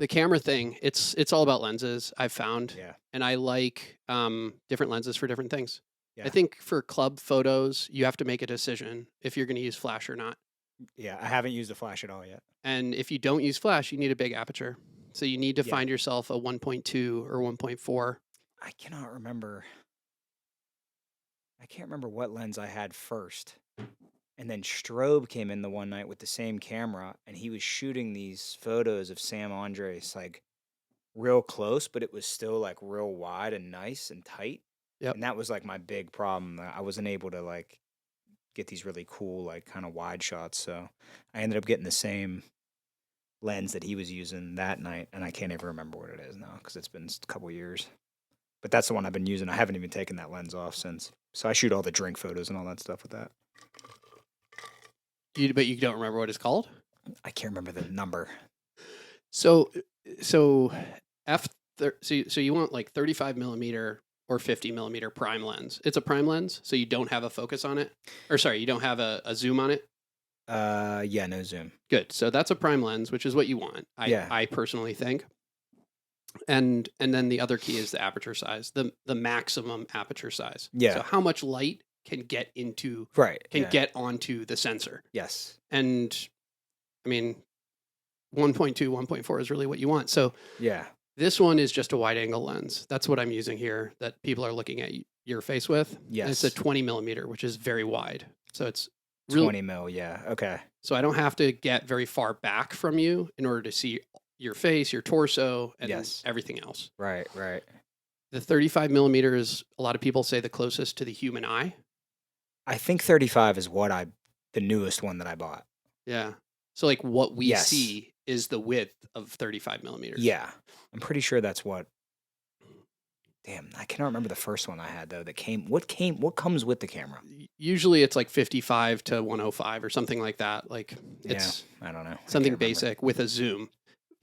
The camera thing, it's all about lenses, I've found. Yeah. And I like different lenses for different things. Yeah. I think for club photos, you have to make a decision if you're going to use flash or not. Yeah, I haven't used the flash at all yet. And if you don't use flash, you need a big aperture. So you need to Yeah. find yourself a 1.2 or 1.4. I cannot remember. I can't remember what lens I had first. And then Strobe came in the one night with the same camera, and he was shooting these photos of Sam Andres like real close, but it was still like real wide and nice and tight. Yep. And that was like my big problem. I wasn't able to like get these really cool like kind of wide shots. So I ended up getting the same lens that he was using that night, and I can't even remember what it is now because it's been a couple years. But that's the one I've been using. I haven't even taken that lens off since. So I shoot all the drink photos and all that stuff with that. But you don't remember what it's called? I can't remember the number. So you want like 35 millimeter or 50 millimeter prime lens. It's a prime lens, so you don't have a focus on it. Or sorry, you don't have a zoom on it. Yeah, no zoom. Good. So that's a prime lens, which is what you want. I personally think. And then the other key is the aperture size, the maximum aperture size. Yeah. So how much light can get into get onto the sensor. Yes. And I mean 1.2, 1.4 is really what you want. So yeah. This one is just a wide angle lens. That's what I'm using here that people are looking at your face with. Yes. And it's a 20 millimeter, which is very wide. So it's 20 mil, yeah. Okay. So I don't have to get very far back from you in order to see your face, your torso, and everything else. Right, right. The 35 millimeter is, a lot of people say, the closest to the human eye. I think 35 is the newest one that I bought. Yeah. So like what we see is the width of 35 millimeters. Yeah. I'm pretty sure that's what. Damn, I cannot remember the first one I had though. What comes with the camera? Usually it's like 55 to 105 or something like that. Like it's I don't know. Something basic with a zoom.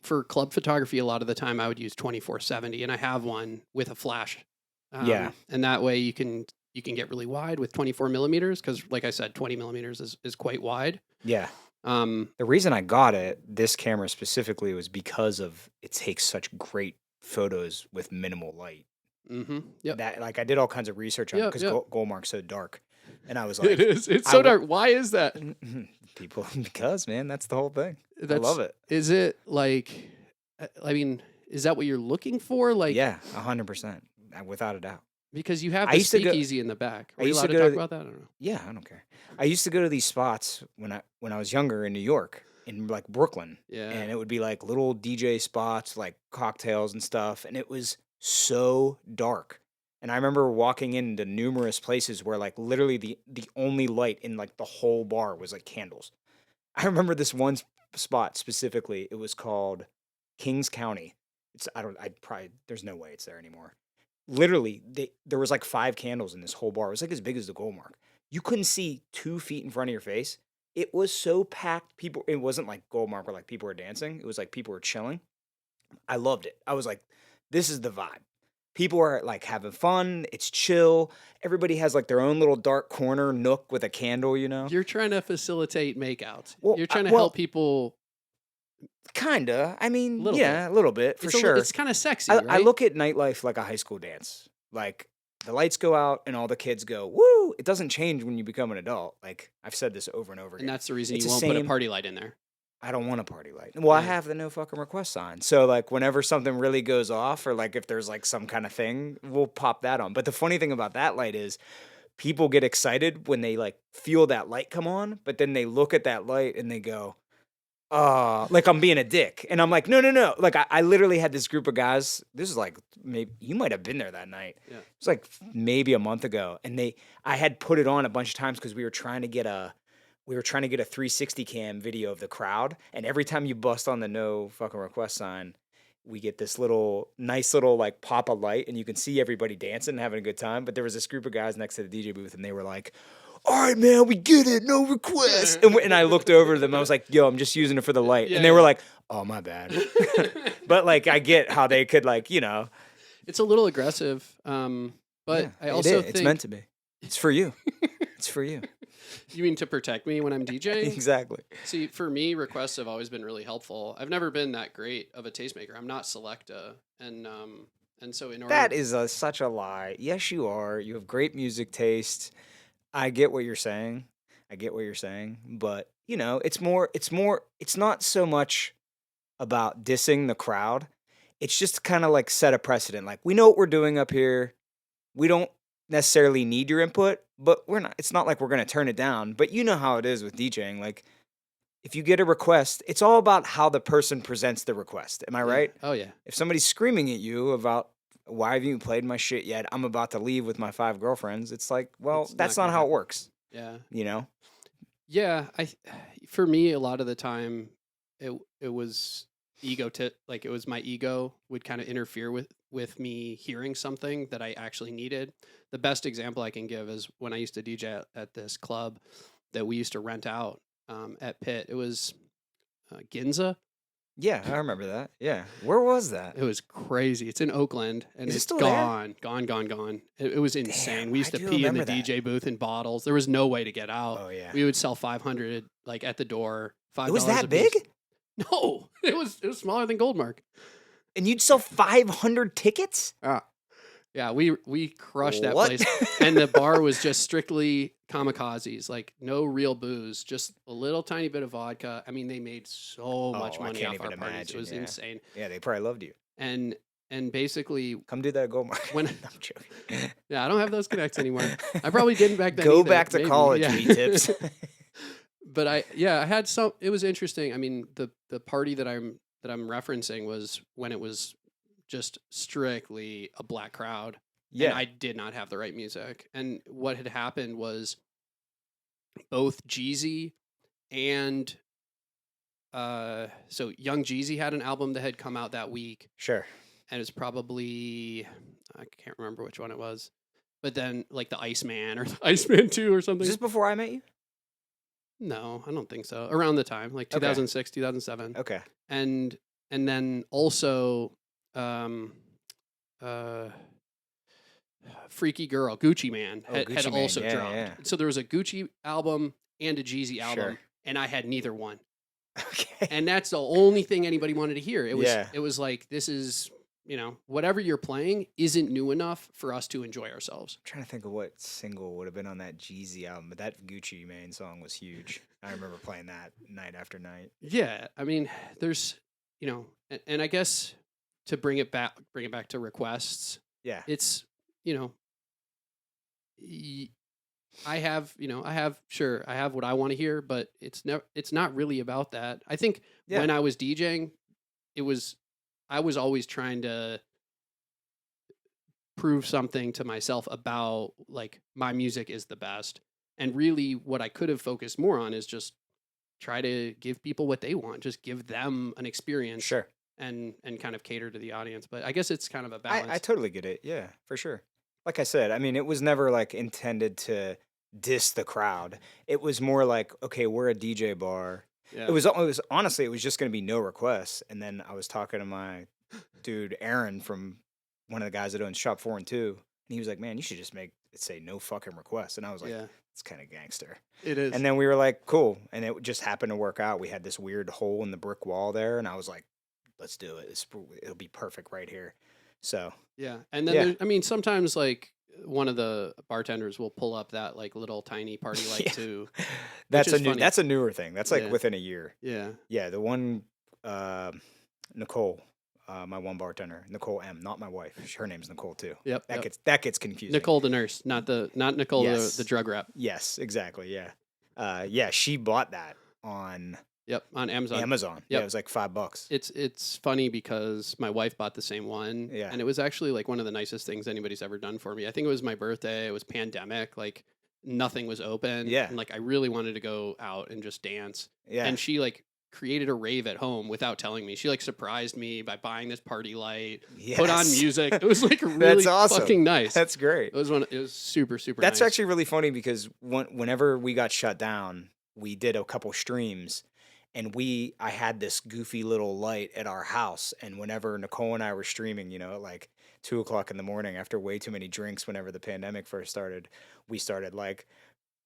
For club photography, a lot of the time I would use 24-70, and I have one with a flash. And that way you can get really wide with 24 millimeters because, like I said, 20 millimeters is quite wide. Yeah. The reason I got this camera specifically, was because of it takes such great photos with minimal light. Mm-hmm. Yep. That like I did all kinds of research on it because Goldmark's so dark, and I was like, it is. It's so dark. Why is that? Because man, that's the whole thing. I love it. Is it like? I mean, is that what you're looking for? Like, yeah, 100%, without a doubt. Because you have the speakeasy in the back. Are you allowed to talk about that? I don't know. Yeah, I don't care. I used to go to these spots when I was younger in New York, in like Brooklyn. Yeah. And it would be like little DJ spots, like cocktails and stuff. And it was so dark. And I remember walking into numerous places where like literally the only light in like the whole bar was like candles. I remember this one spot specifically. It was called Kings County. There's no way it's there anymore. Literally, there was like 5 candles in this whole bar. It was like as big as the Goldmark. You couldn't see 2 feet in front of your face. It was so packed. It wasn't like Goldmark where like people were dancing. It was like people were chilling. I loved it. I was like, this is the vibe. People are like having fun. It's chill. Everybody has like their own little dark corner nook with a candle, you know? You're trying to facilitate makeouts. You're trying to help people. Kinda. I mean, a little bit, for sure. It's kind of sexy, right? I look at nightlife like a high school dance. Like, the lights go out and all the kids go, woo! It doesn't change when you become an adult. Like, I've said this over and over again. And that's the reason you won't put a party light in there. I don't want a party light. Well, I have the no fucking request sign. So, like, whenever something really goes off or, like, if there's, like, some kind of thing, we'll pop that on. But the funny thing about that light is people get excited when they, like, feel that light come on, but then they look at that light and they go, like I'm being a dick. And I'm like, no. Like I literally had this group of guys. This is like, maybe you might have been there that night. Yeah. It was like maybe a month ago. And I had put it on a bunch of times because we were trying to get a 360 cam video of the crowd. And every time you bust on the no fucking request sign, we get this nice little like pop of light and you can see everybody dancing and having a good time. But there was this group of guys next to the DJ booth and they were like, all right, man, we get it. No request. And I looked over to them. I was like, yo, I'm just using it for the light. And they were like, oh, my bad. But, like, I get how they could, like, you know. It's a little aggressive. But I also think. It's meant to be. It's for you. It's for you. You mean to protect me when I'm DJing? Exactly. See, for me, requests have always been really helpful. I've never been that great of a tastemaker. I'm not Selecta, and so in order That is such a lie. Yes, you are. You have great music taste. I get what you're saying. But it's not so much about dissing the crowd. It's just kind of like set a precedent. Like, we know what we're doing up here. We don't necessarily need your input, but it's not like we're going to turn it down. But you know how it is with DJing. Like, if you get a request, it's all about how the person presents the request. Am I right? Oh yeah. If somebody's screaming at you about, why have you played my shit yet? I'm about to leave with my 5 girlfriends. It's like, well, that's not how it works. Yeah. You know? Yeah. For me, a lot of the time, it was like it was my ego would kind of interfere with me hearing something that I actually needed. The best example I can give is when I used to DJ at this club that we used to rent out at Pitt. It was Ginza. Yeah, I remember that. Yeah. Where was that? It was crazy. It's in Oakland, and Is it it's still there? gone. It was insane. Damn, We used I to do pee in the remember that. DJ booth in bottles. There was no way to get out. Oh, yeah. We would sell 500 like at the door. $5 It was that a piece. big? No, it was smaller than Goldmark. And you'd sell 500 tickets? Yeah, we crushed that What? place, and the bar was just strictly kamikazes, like no real booze, just a little tiny bit of vodka. I mean, they made so much I money can't off our even parties. imagine, It was yeah. insane. Yeah, they probably loved you. And basically, Come do that at Goldmark. When- I'm joking. yeah, I don't have those connects anymore. I probably didn't back then. Go either, back to maybe. college, Yeah. V-tips. But I had some. It was interesting. I mean, the party that I'm referencing was when it was just strictly a black crowd. Yeah. And I did not have the right music. And what had happened was both Jeezy and so Young Jeezy had an album that had come out that week, Sure. and it's probably, I can't remember which one it was, but then like the Iceman or the Iceman 2 or something. Was this before I met you? No, I don't think so. Around the time, like 2006, 2007. Okay. And then also Freaky Girl, Gucci Man had Gucci Man, also yeah, dropped. yeah. So there was a Gucci album and a Jeezy album, Sure. and I had neither one. Okay. And that's the only thing anybody wanted to hear. It was Yeah. it was like, this is, whatever you're playing isn't new enough for us to enjoy ourselves. I'm trying to think of what single would have been on that Jeezy album, but that Gucci Mane song was huge. I remember playing that night after night. Yeah, I mean, there's, and I guess to bring it back to requests, Yeah. it's, I have what I want to hear, but it's not really about that. I think Yeah. when I was DJing, I was always trying to prove something to myself about like my music is the best. And really what I could have focused more on is just try to give people what they want, just give them an experience. Sure. And kind of cater to the audience. But I guess it's kind of a balance. I totally get it. Yeah, for sure. Like I said, I mean, it was never like intended to diss the crowd. It was more like, okay, we're a DJ bar. Yeah. It was honestly, it was just going to be no requests. And then I was talking to my dude, Aaron, from one of the guys that owns Shop 4 and 2. And he was like, man, you should just make it say no fucking requests. And I was like, it's kind of gangster. It is. And then we were like, cool. And it just happened to work out. We had this weird hole in the brick wall there. And I was like, let's do it. It'll be perfect right here. So yeah, and then I mean, sometimes like one of the bartenders will pull up that like little tiny party light too. That's a newer thing. That's like within a year. Yeah, yeah. The one Nicole, my one bartender, Nicole M, not my wife. Her name's Nicole too. Yep. That gets confusing. Nicole the nurse, not Nicole Yes. the drug rep. Yes, exactly. Yeah. Yeah. She bought that on. Yep, on Amazon. Yep. Yeah, it was like $5. It's funny because my wife bought the same one. Yeah. And it was actually like one of the nicest things anybody's ever done for me. I think it was my birthday. It was pandemic. Like nothing was open. Yeah. And like I really wanted to go out and just dance. Yeah. And she like created a rave at home without telling me. She like surprised me by buying this party light, put on music. It was like really That's awesome. fucking nice. That's great. It was super, super That's nice. actually really funny because whenever we got shut down, we did a couple streams. And I had this goofy little light at our house. And whenever Nicole and I were streaming, at like 2:00 in the morning after way too many drinks, whenever the pandemic first started, we started like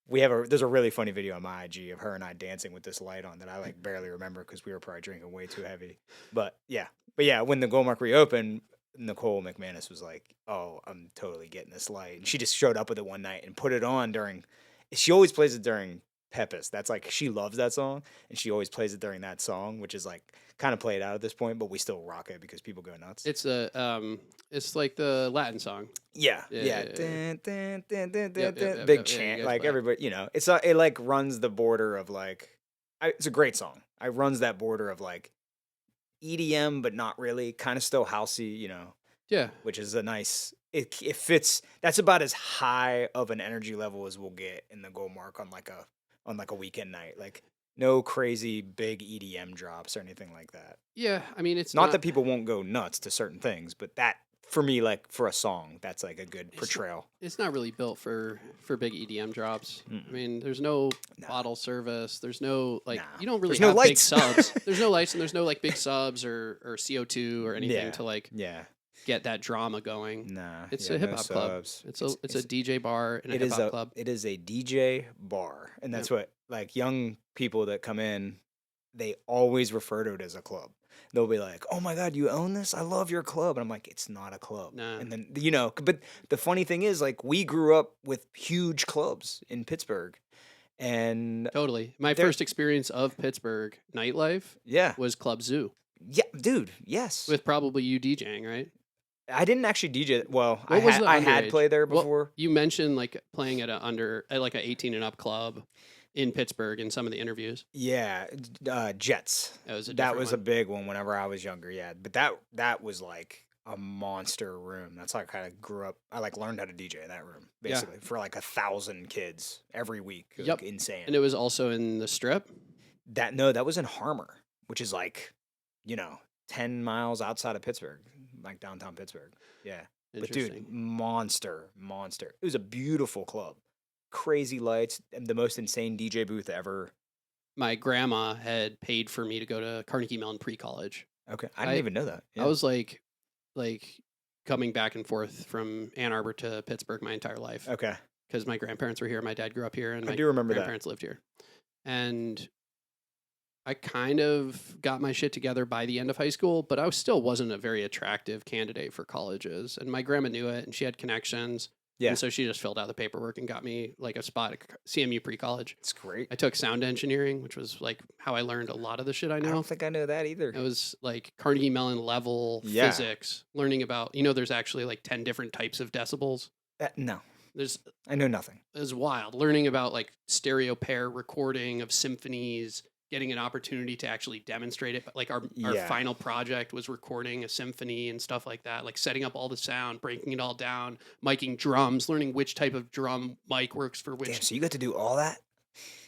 there's a really funny video on my IG of her and I dancing with this light on that I like barely remember because we were probably drinking way too heavy. But yeah, when the Goldmark reopened, Nicole McManus was like, "Oh, I'm totally getting this light," and she just showed up with it one night and put it on during. She always plays it during Pepis. That's like she loves that song, and she always plays it during that song, which is like kind of played out at this point, but we still rock it because people go nuts. It's like the Latin song. Yeah. Yeah. Dun, dun, dun, dun, dun, Yep, dun. yep, Big yep, yeah, you chant, guys like play it. everybody, it like runs the border of like, it's a great song. It runs that border of like EDM, but not really, kind of still housey, Yeah. which is a nice. It fits. That's about as high of an energy level as we'll get in the Goldmark on like a weekend night. Like no crazy big EDM drops or anything like that. Yeah, I mean, it's Not that people won't go nuts to certain things, but that for me, like for a song, that's like a good portrayal. It's not really built for big EDM drops. Mm-mm. I mean, there's no bottle service. There's no you don't really There's no have big lights. subs. There's no lights and there's no like big subs or CO2 or anything to like get that drama going. Nah, It's yeah, a hip no hop club. subs. It's a DJ bar and a It hip is hop club. It is a DJ bar, and that's what like young people that come in, they always refer to it as a club. They'll be like, "Oh my God, you own this? I love your club." And I'm like, "It's not a club." Nah. And then but the funny thing is, like, we grew up with huge clubs in Pittsburgh, and Totally. My first experience of Pittsburgh nightlife was Club Zoo. Yeah, dude, yes. With probably you DJing, right? I didn't actually DJ. Well, What was the I had underage? played there Well, before. you mentioned like playing at like a 18 and up club in Pittsburgh in some of the interviews. Yeah, Jets. That was a big one whenever I was younger. Yeah, but that was like a monster room. That's how I kind of grew up. I like learned how to DJ in that room basically for like 1,000 kids every week. Like, insane. And it was also in the Strip. That was in Harmer, which is like 10 miles outside of Pittsburgh, like downtown Pittsburgh. Yeah. But dude, monster. It was a beautiful club. Crazy lights and the most insane DJ booth ever. My grandma had paid for me to go to Carnegie Mellon pre-college. Okay. I didn't even know that. Yeah. I was like coming back and forth from Ann Arbor to Pittsburgh my entire life. Okay. Because my grandparents were here, my dad grew up here, and I do remember grandparents lived here. And I kind of got my shit together by the end of high school, but I still wasn't a very attractive candidate for colleges. And my grandma knew it, and she had connections. Yeah. And so she just filled out the paperwork and got me like a spot at CMU pre-college. It's great. I took sound engineering, which was like how I learned a lot of the shit I know. I don't think I know that either. It was like Carnegie Mellon level physics, learning about, there's actually like 10 different types of decibels. No. I know nothing. It was wild. Learning about like stereo pair recording of symphonies, getting an opportunity to actually demonstrate it. But like our final project was recording a symphony and stuff like that, like setting up all the sound, breaking it all down, miking drums, learning which type of drum mic works for which. Damn, so you got to do all that?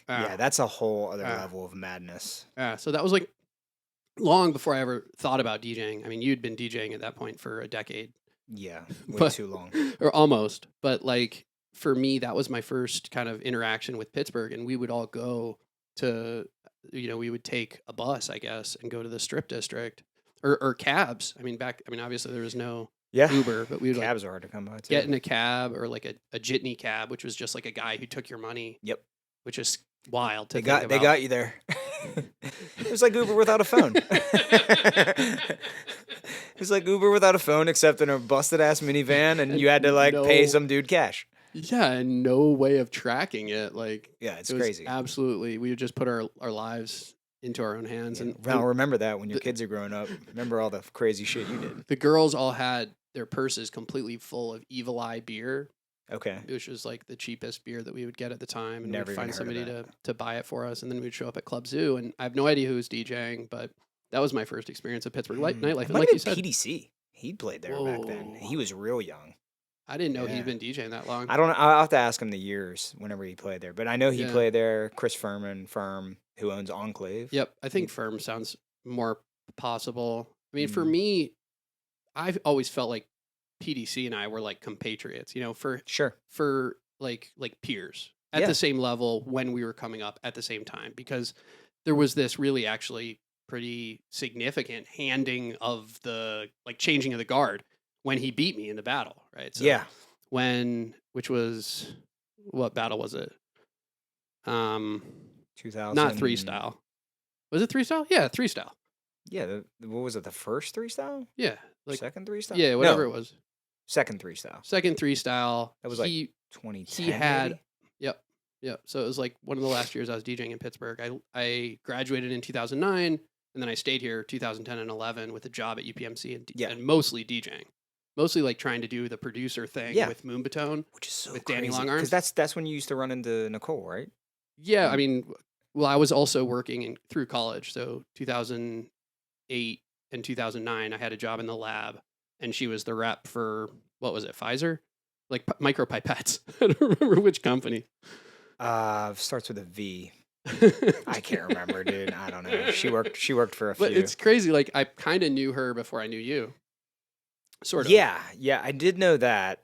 Yeah, that's a whole other level of madness. So that was like long before I ever thought about DJing. I mean, you'd been DJing at that point for a decade. Yeah, way too long. Or almost. But like for me, that was my first kind of interaction with Pittsburgh, and we would all go to, we would take a bus, I guess, and go to the Strip District or cabs. I mean, obviously there was no Uber, but we would cabs are hard to come by too. Get in a cab or like a jitney cab, which was just like a guy who took your money. Yep. Which is wild to think about. They got you there. It was like Uber without a phone. It was like Uber without a phone, except in a busted ass minivan, and you had to pay some dude cash. Yeah, and no way of tracking it. Like, it's crazy. Absolutely, we would just put our lives into our own hands. And I'll remember that when your kids are growing up. Remember all the crazy shit you did. The girls all had their purses completely full of Evil Eye beer. Okay. Which was like the cheapest beer that we would get at the time, and we'd find somebody to buy it for us, and then we'd show up at Club Zoo, and I have no idea who was DJing, but that was my first experience at Pittsburgh nightlife. And like you said, PDC. He played there back then. He was real young. I didn't know he'd been DJing that long. I don't know. I'll have to ask him the years whenever he played there, but I know he played there. Chris Firm, who owns Enclave. Yep, I think Firm sounds more possible. I mean, for me, I've always felt like PDC and I were like compatriots, for like peers at the same level when we were coming up at the same time, because there was this really actually pretty significant handing of the changing of the guard when he beat me in the battle, right? So which was, what battle was it? Not 3 2000. style. Was it 3 style? Yeah, 3 style. Yeah, what was it? The first 3 style? Yeah, like Second 3 style? yeah, whatever it No, was. second 3 style. Second 3 style. That was like He 2010 had maybe? yep, yep. So it was like one of the last years I was DJing in Pittsburgh. I graduated in 2009, and then I stayed here 2010 and 11 with a job at UPMC Yeah. and mostly DJing. Mostly like trying to do the producer thing Yeah. with Moonbatone. Which is so With Danny crazy. Longarms. Because that's when you used to run into Nicole, right? Yeah, I mean, well, I was also working through college. So 2008 and 2009, I had a job in the lab, and she was the rep for, what was it, Pfizer? Like micropipettes. I don't remember which company. Starts with a V. I can't remember, dude. I don't know. She worked for a few. But it's crazy. Like, I kind of knew her before I knew you. Sort of. Yeah, I did know that.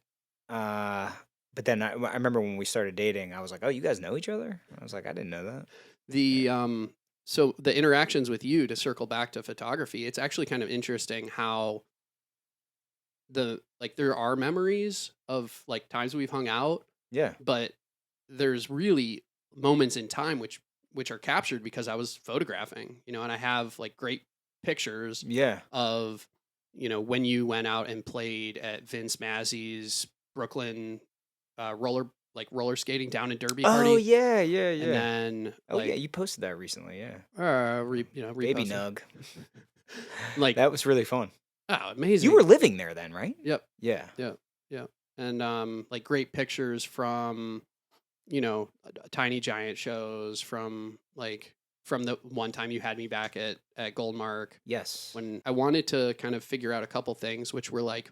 But then I remember when we started dating, I was like, "Oh, you guys know each other?" I was like, "I didn't know that." So the interactions with you, to circle back to photography, it's actually kind of interesting how there are memories of like times we've hung out, Yeah. but there's really moments in time which are captured because I was photographing, and I have like great pictures Yeah. of, when you went out and played at Vince Mazzie's Brooklyn roller skating down in Derby party. Oh yeah. And then Oh yeah, you posted that recently, yeah. Baby reposted. Nug. Like That was really fun. oh, amazing. You were living there then, right? Yep. Yeah. Yeah. Yeah. And like great pictures from, Tiny Giant shows from the one time you had me back at Goldmark Yes. when I wanted to kind of figure out a couple things, which were like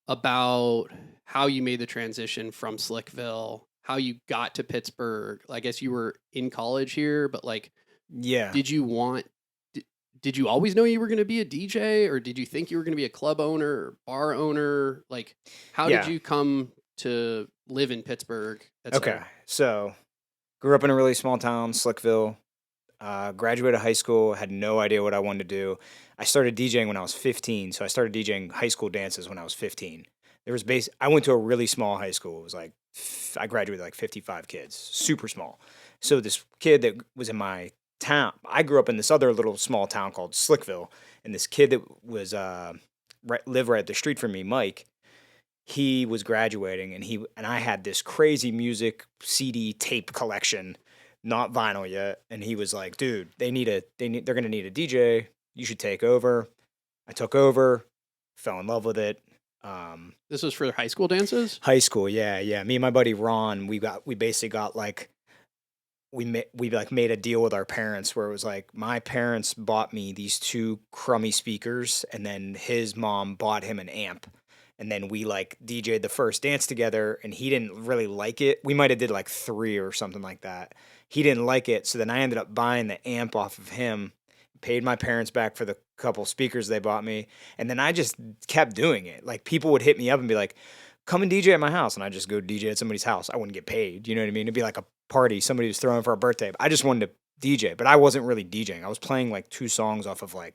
about how you made the transition from Slickville, how you got to Pittsburgh. I guess you were in college here, but like, Yeah. did you always know you were going to be a DJ, or did you think you were going to be a club owner or bar owner? Like, how did you come to live in Pittsburgh? Okay. So, grew up in a really small town, Slickville. Graduated high school, had no idea what I wanted to do. I started DJing when I was 15, so I started DJing high school dances when I was 15. I went to a really small high school. It was like I graduated like 55 kids, super small. So this kid that was in my town, I grew up in this other little small town called Slickville, and this kid that was lived right up the street from me, Mike. He was graduating, and I had this crazy music CD tape collection. Not vinyl yet, and he was like, "Dude, they're gonna need a DJ. You should take over." I took over, fell in love with it. This was for high school dances. High school, yeah. Me and my buddy Ron, we basically got like we made a deal with our parents where it was like my parents bought me these 2 crummy speakers, and then his mom bought him an amp. And then we like DJ'd the first dance together, and he didn't really like it. We might have did like 3 or something like that. He didn't like it, so then I ended up buying the amp off of him, paid my parents back for the couple speakers they bought me, and then I just kept doing it. Like people would hit me up and be like, "Come and DJ at my house," and I just go DJ at somebody's house. I wouldn't get paid, you know what I mean? It'd be like a party somebody was throwing for a birthday. I just wanted to DJ, but I wasn't really DJing. I was playing like 2 songs off of like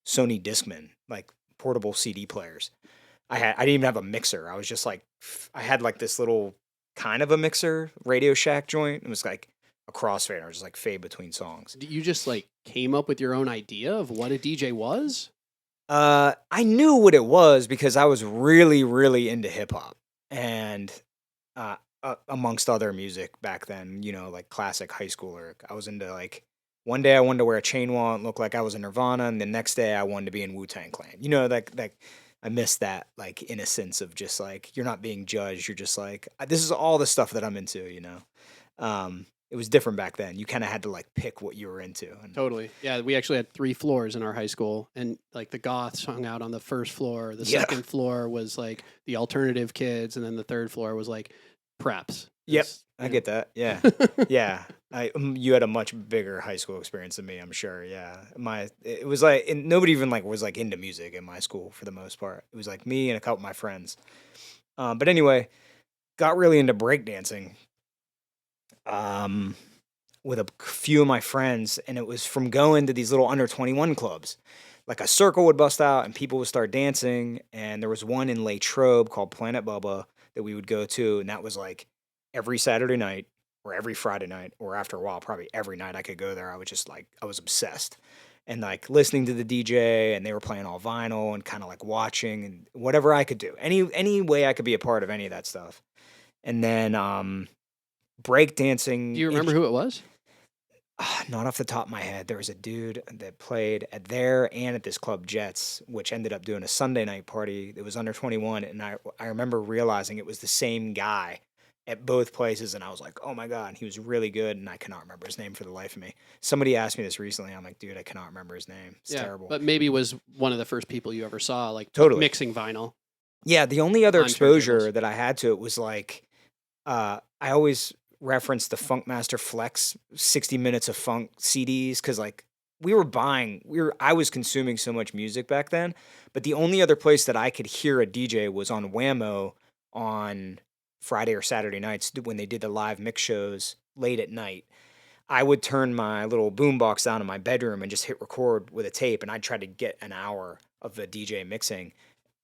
Sony Discman, like portable CD players. I didn't even have a mixer. I was just like, I had like this little kind of a mixer, Radio Shack joint. It was like a crossfader. I was just like fade between songs. You just like came up with your own idea of what a DJ was? I knew what it was because I was really, really into hip hop and amongst other music back then, like classic high schooler. I was into like, one day I wanted to wear a chain wallet and look like I was in Nirvana, and the next day I wanted to be in Wu-Tang Clan. Like I miss that like innocence of just like you're not being judged. You're just like this is all the stuff that I'm into. It was different back then. You kind of had to like pick what you were into. Totally. Yeah, we actually had 3 floors in our high school, and like the goths hung out on the first floor. The second floor was like the alternative kids, and then the third floor was like preps. Yep, I get that. Yeah, yeah. You had a much bigger high school experience than me, I'm sure. Yeah, it was like and nobody even like was like into music in my school for the most part. It was like me and a couple of my friends. But anyway, got really into breakdancing. With a few of my friends, and it was from going to these little under 21 clubs. Like a circle would bust out, and people would start dancing. And there was one in Latrobe called Planet Bubba that we would go to, and that was like every Saturday night. or every Friday night, or after a while, probably every night I could go there. I was just like, I was obsessed. And like listening to the DJ, and they were playing all vinyl, and kind of like watching, and whatever I could do. Any way I could be a part of any of that stuff. And then breakdancing. Do you remember who it was? Not off the top of my head. There was a dude that played at there and at this club Jets, which ended up doing a Sunday night party. It was under 21, and I remember realizing it was the same guy at both places, and I was like, oh my God, he was really good, and I cannot remember his name for the life of me. Somebody asked me this recently. I'm like, dude, I cannot remember his name. It's terrible. But maybe was one of the first people you ever saw, like totally mixing vinyl. Yeah, the only other exposure that I had to it was like, I always reference the Funkmaster Flex 60 minutes of funk CDs, because like I was consuming so much music back then, but the only other place that I could hear a DJ was on Whammo on Friday or Saturday nights when they did the live mix shows late at night. I would turn my little boombox down in my bedroom and just hit record with a tape, and I'd try to get an hour of the DJ mixing.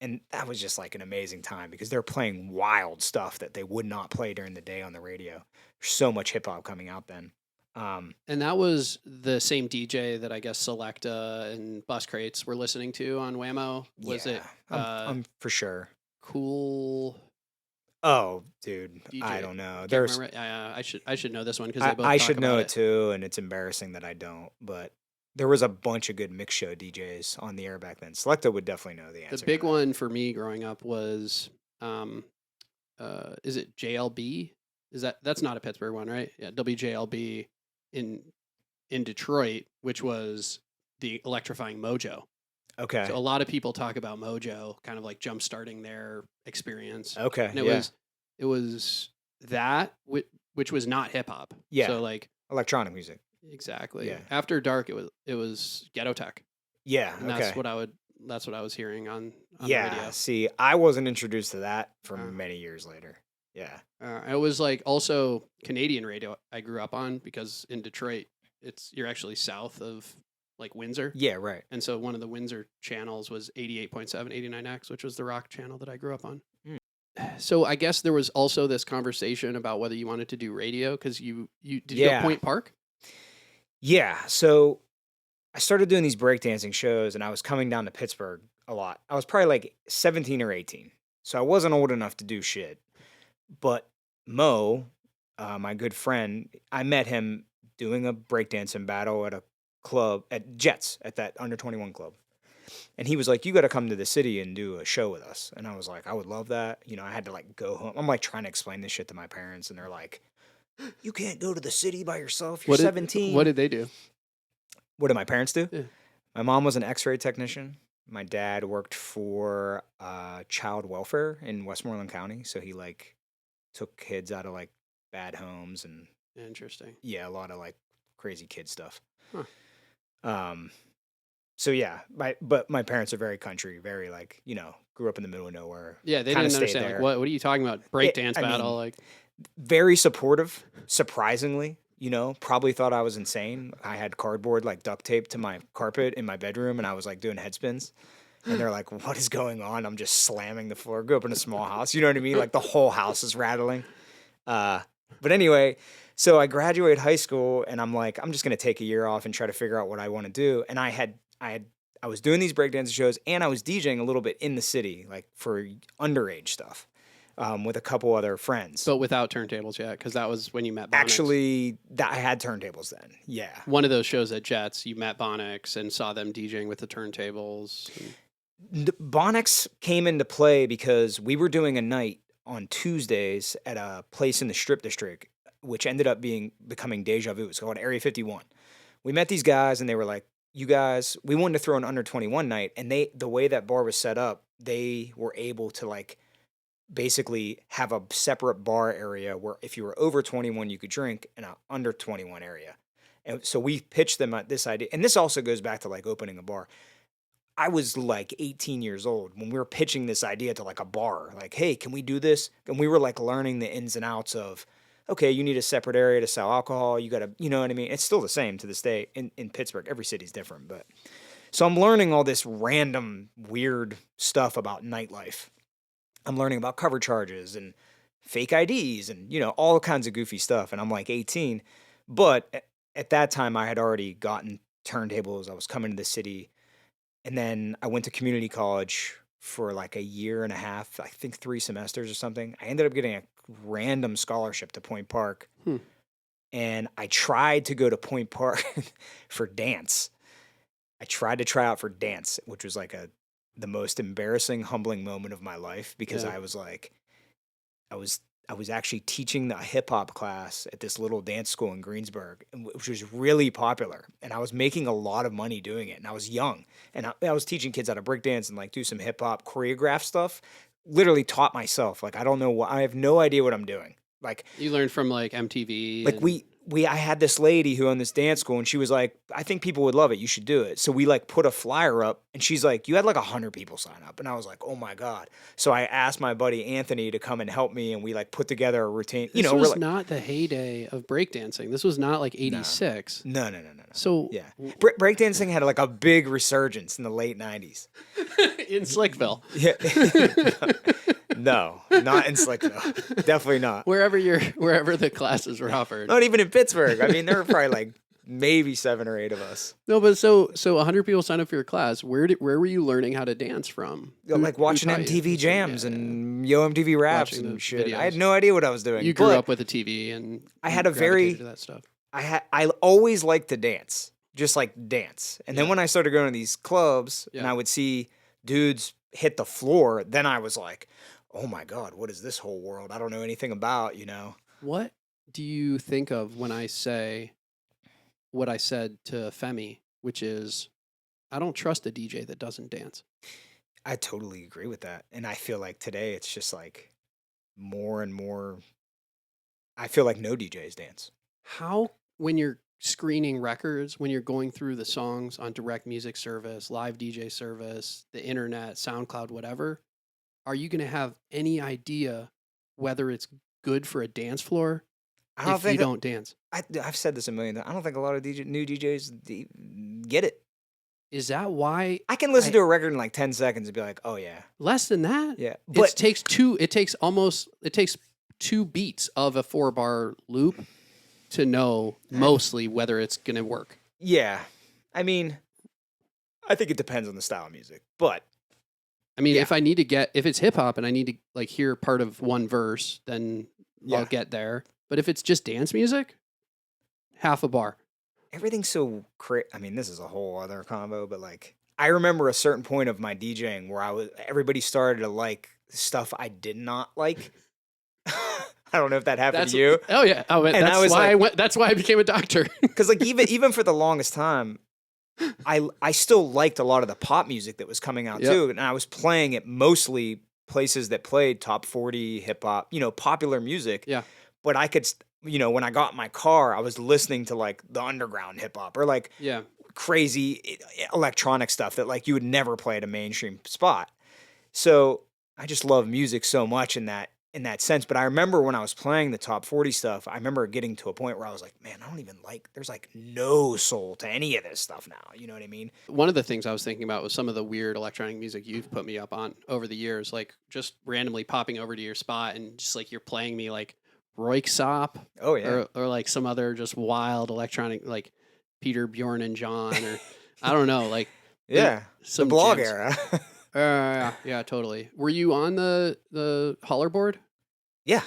And that was just like an amazing time, because they're playing wild stuff that they would not play during the day on the radio. There's so much hip hop coming out then. And that was the same DJ that I guess Selecta and Bus Crates were listening to on Whammo. Was it? I'm for sure. Cool. Oh, dude, DJ. I don't know. There's. I should know this one because I should know it too, and it's embarrassing that I don't. But there was a bunch of good mix show DJs on the air back then. Selecta would definitely know the answer. The big one for me growing up was, is it JLB? That's not a Pittsburgh one, right? Yeah, WJLB in Detroit, which was the electrifying Mojo. Okay. So a lot of people talk about Mojo, kind of like jump starting their experience. Okay. And it was that which was not hip hop. Yeah. So like electronic music. Exactly. Yeah. After dark, it was ghetto tech. Yeah. And okay. That's what I was hearing on the radio. See, I wasn't introduced to that for many years later. Yeah. It was like also Canadian radio I grew up on, because in Detroit, you're actually south of like Windsor. Yeah, right. And so one of the Windsor channels was 88.7, 89X, which was the rock channel that I grew up on. So I guess there was also this conversation about whether you wanted to do radio, because you did you go Point Park? Yeah. So I started doing these breakdancing shows, and I was coming down to Pittsburgh a lot. I was probably like 17 or 18. So I wasn't old enough to do shit. But Mo, my good friend, I met him doing a breakdancing battle at a club at Jets, at that under 21 club. And he was like, you got to come to the city and do a show with us. And I was like, I would love that. You know, I had to like go home. I'm like trying to explain this shit to my parents, and they're like, you can't go to the city by yourself. You're 17. What did they do? What did my parents do? Yeah. My mom was an x-ray technician. My dad worked for child welfare in Westmoreland County. So he like took kids out of like bad homes and interesting. Yeah, a lot of like crazy kid stuff. Huh. So yeah, but my parents are very country, very like, you know, grew up in the middle of nowhere. Yeah, they didn't understand like what are you talking about? Breakdance battle, like very supportive, surprisingly. You know, probably thought I was insane. I had cardboard like duct tape to my carpet in my bedroom, and I was like doing headspins. And they're like, what is going on? I'm just slamming the floor. Grew up in a small house. You know what I mean? Like the whole house is rattling. But anyway, so I graduated high school, and I'm like, I'm just going to take a year off and try to figure out what I want to do. And I was doing these breakdancing shows, and I was DJing a little bit in the city, like for underage stuff. With a couple other friends. But without turntables yet, because that was when you met Bonix. Actually, I had turntables then, yeah. One of those shows at Jets, you met Bonix and saw them DJing with the turntables. Bonix came into play because we were doing a night on Tuesdays at a place in the Strip District, which ended up becoming Deja Vu. It's called Area 51. We met these guys, and they were like, you guys, we wanted to throw an under 21 night, and the way that bar was set up, they were able to like basically have a separate bar area where if you were over 21, you could drink, and an under 21 area. And so we pitched them at this idea. And this also goes back to like opening a bar. I was like 18 years old when we were pitching this idea to like a bar, like, hey, can we do this? And we were like learning the ins and outs of, okay, you need a separate area to sell alcohol. You got to, you know what I mean? It's still the same to this day in Pittsburgh. Every city's different. But so I'm learning all this random weird stuff about nightlife. I'm learning about cover charges and fake IDs and, all kinds of goofy stuff. And I'm like 18. But at that time, I had already gotten turntables. I was coming to the city. And then I went to community college for like a year and a half, I think 3 semesters or something. I ended up getting a random scholarship to Point Park. And I tried to go to Point Park for dance. I tried to try out for dance, which was like the most embarrassing, humbling moment of my life because I was like, I was actually teaching a hip hop class at this little dance school in Greensburg, which was really popular. And I was making a lot of money doing it. And I was young. And I was teaching kids how to breakdance and like do some hip hop choreograph stuff. Literally taught myself. Like, I don't know I have no idea what I'm doing. Like, you learned from like MTV. Like I had this lady who owned this dance school and she was like, I think people would love it. You should do it. So we like put a flyer up and she's like, you had like 100 people sign up. And I was like, oh my God. So I asked my buddy Anthony to come and help me. And we like put together a routine. This was not the heyday of breakdancing. This was not like 86. No. So yeah, breakdancing had like a big resurgence in the late 90s. In Slickville. Yeah. No, not in Slickville. Definitely not. Wherever the classes were offered. Not even in Pittsburgh. I mean, there were probably like maybe 7 or 8 of us. No, but so 100 people signed up for your class. Where were you learning how to dance from? Like watching MTV Jams and Yo MTV Raps and shit. videos. I had no idea what I was doing. You grew up with a TV and I had a very to that stuff. I always liked to dance, just like dance. And then when I started going to these clubs and I would see dudes hit the floor, then I was like, oh my God, what is this whole world? I don't know anything about, What do you think of when I say what I said to Femi, which is, I don't trust a DJ that doesn't dance? I totally agree with that. And I feel like today it's just like more and more, I feel like no DJs dance. How, when you're screening records, when you're going through the songs on direct music service, live DJ service, the internet, SoundCloud, whatever, are you going to have any idea whether it's good for a dance floor if you don't dance? I've said this a million times. I don't think a lot of new DJs get it. Is that why? I can listen to a record in like 10 seconds and be like, oh yeah. Less than that? Yeah. But it takes 2 beats of a 4-bar loop to know mostly whether it's going to work. Yeah. I mean, I think it depends on the style of music, but I mean, if it's hip hop and I need to like hear part of one verse, then I'll get there. But if it's just dance music, half a bar. Everything's so I mean, this is a whole other combo, but like, I remember a certain point of my DJing where everybody started to like stuff I did not like. I don't know if that happened to you. Oh yeah. Oh, that's why I became a doctor. Because like even for the longest time, I still liked a lot of the pop music that was coming out too, and I was playing it mostly places that played top 40 hip hop, popular music. Yeah. But I could, when I got in my car, I was listening to like the underground hip hop or like crazy electronic stuff that like you would never play at a mainstream spot. So I just love music so much in that sense. But I remember when I was playing the top 40 stuff, I remember getting to a point where I was like, man, I don't even there's like no soul to any of this stuff now. You know what I mean? One of the things I was thinking about was some of the weird electronic music you've put me up on over the years, like just randomly popping over to your spot and just like you're playing me like Royksop. Oh yeah. Or like some other just wild electronic, like Peter, Bjorn, and John, or I don't know, like some the blog jams. era. Yeah, totally. Were you on the holler board? Yeah.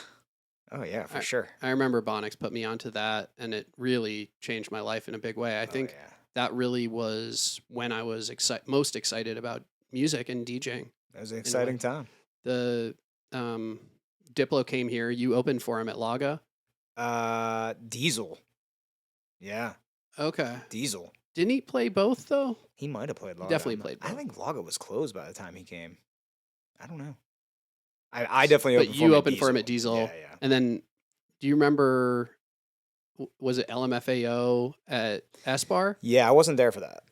Oh yeah, for sure. I remember Bonix put me onto that, and it really changed my life in a big way. I think that really was when I was most excited about music and DJing. That was an exciting time. The Diplo came here. You opened for him at Laga. Diesel. Yeah. Okay. Diesel. Didn't he play both though? He might have played Laga. Definitely played both. I think Laga was closed by the time he came. I don't know. I definitely opened for him. But you opened for him at Diesel. Yeah. And then, do you remember? Was it LMFAO at S-Bar? Yeah, I wasn't there for that.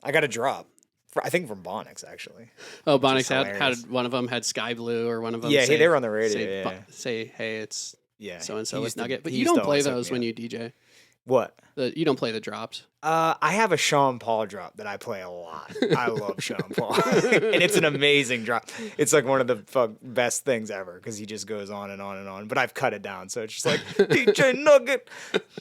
I got a drop. I think from Bonix, actually. Oh, Bonix had one of them had Sky Blue, or one of them. Yeah, they were on the radio. Say, hey, it's so and so with to, Nugget. But you don't play those when you DJ. What? You don't play the drops. I have a Sean Paul drop that I play a lot. I love Sean Paul, and it's an amazing drop. It's like one of the best things ever because he just goes on and on and on. But I've cut it down, so it's just like DJ Nugget,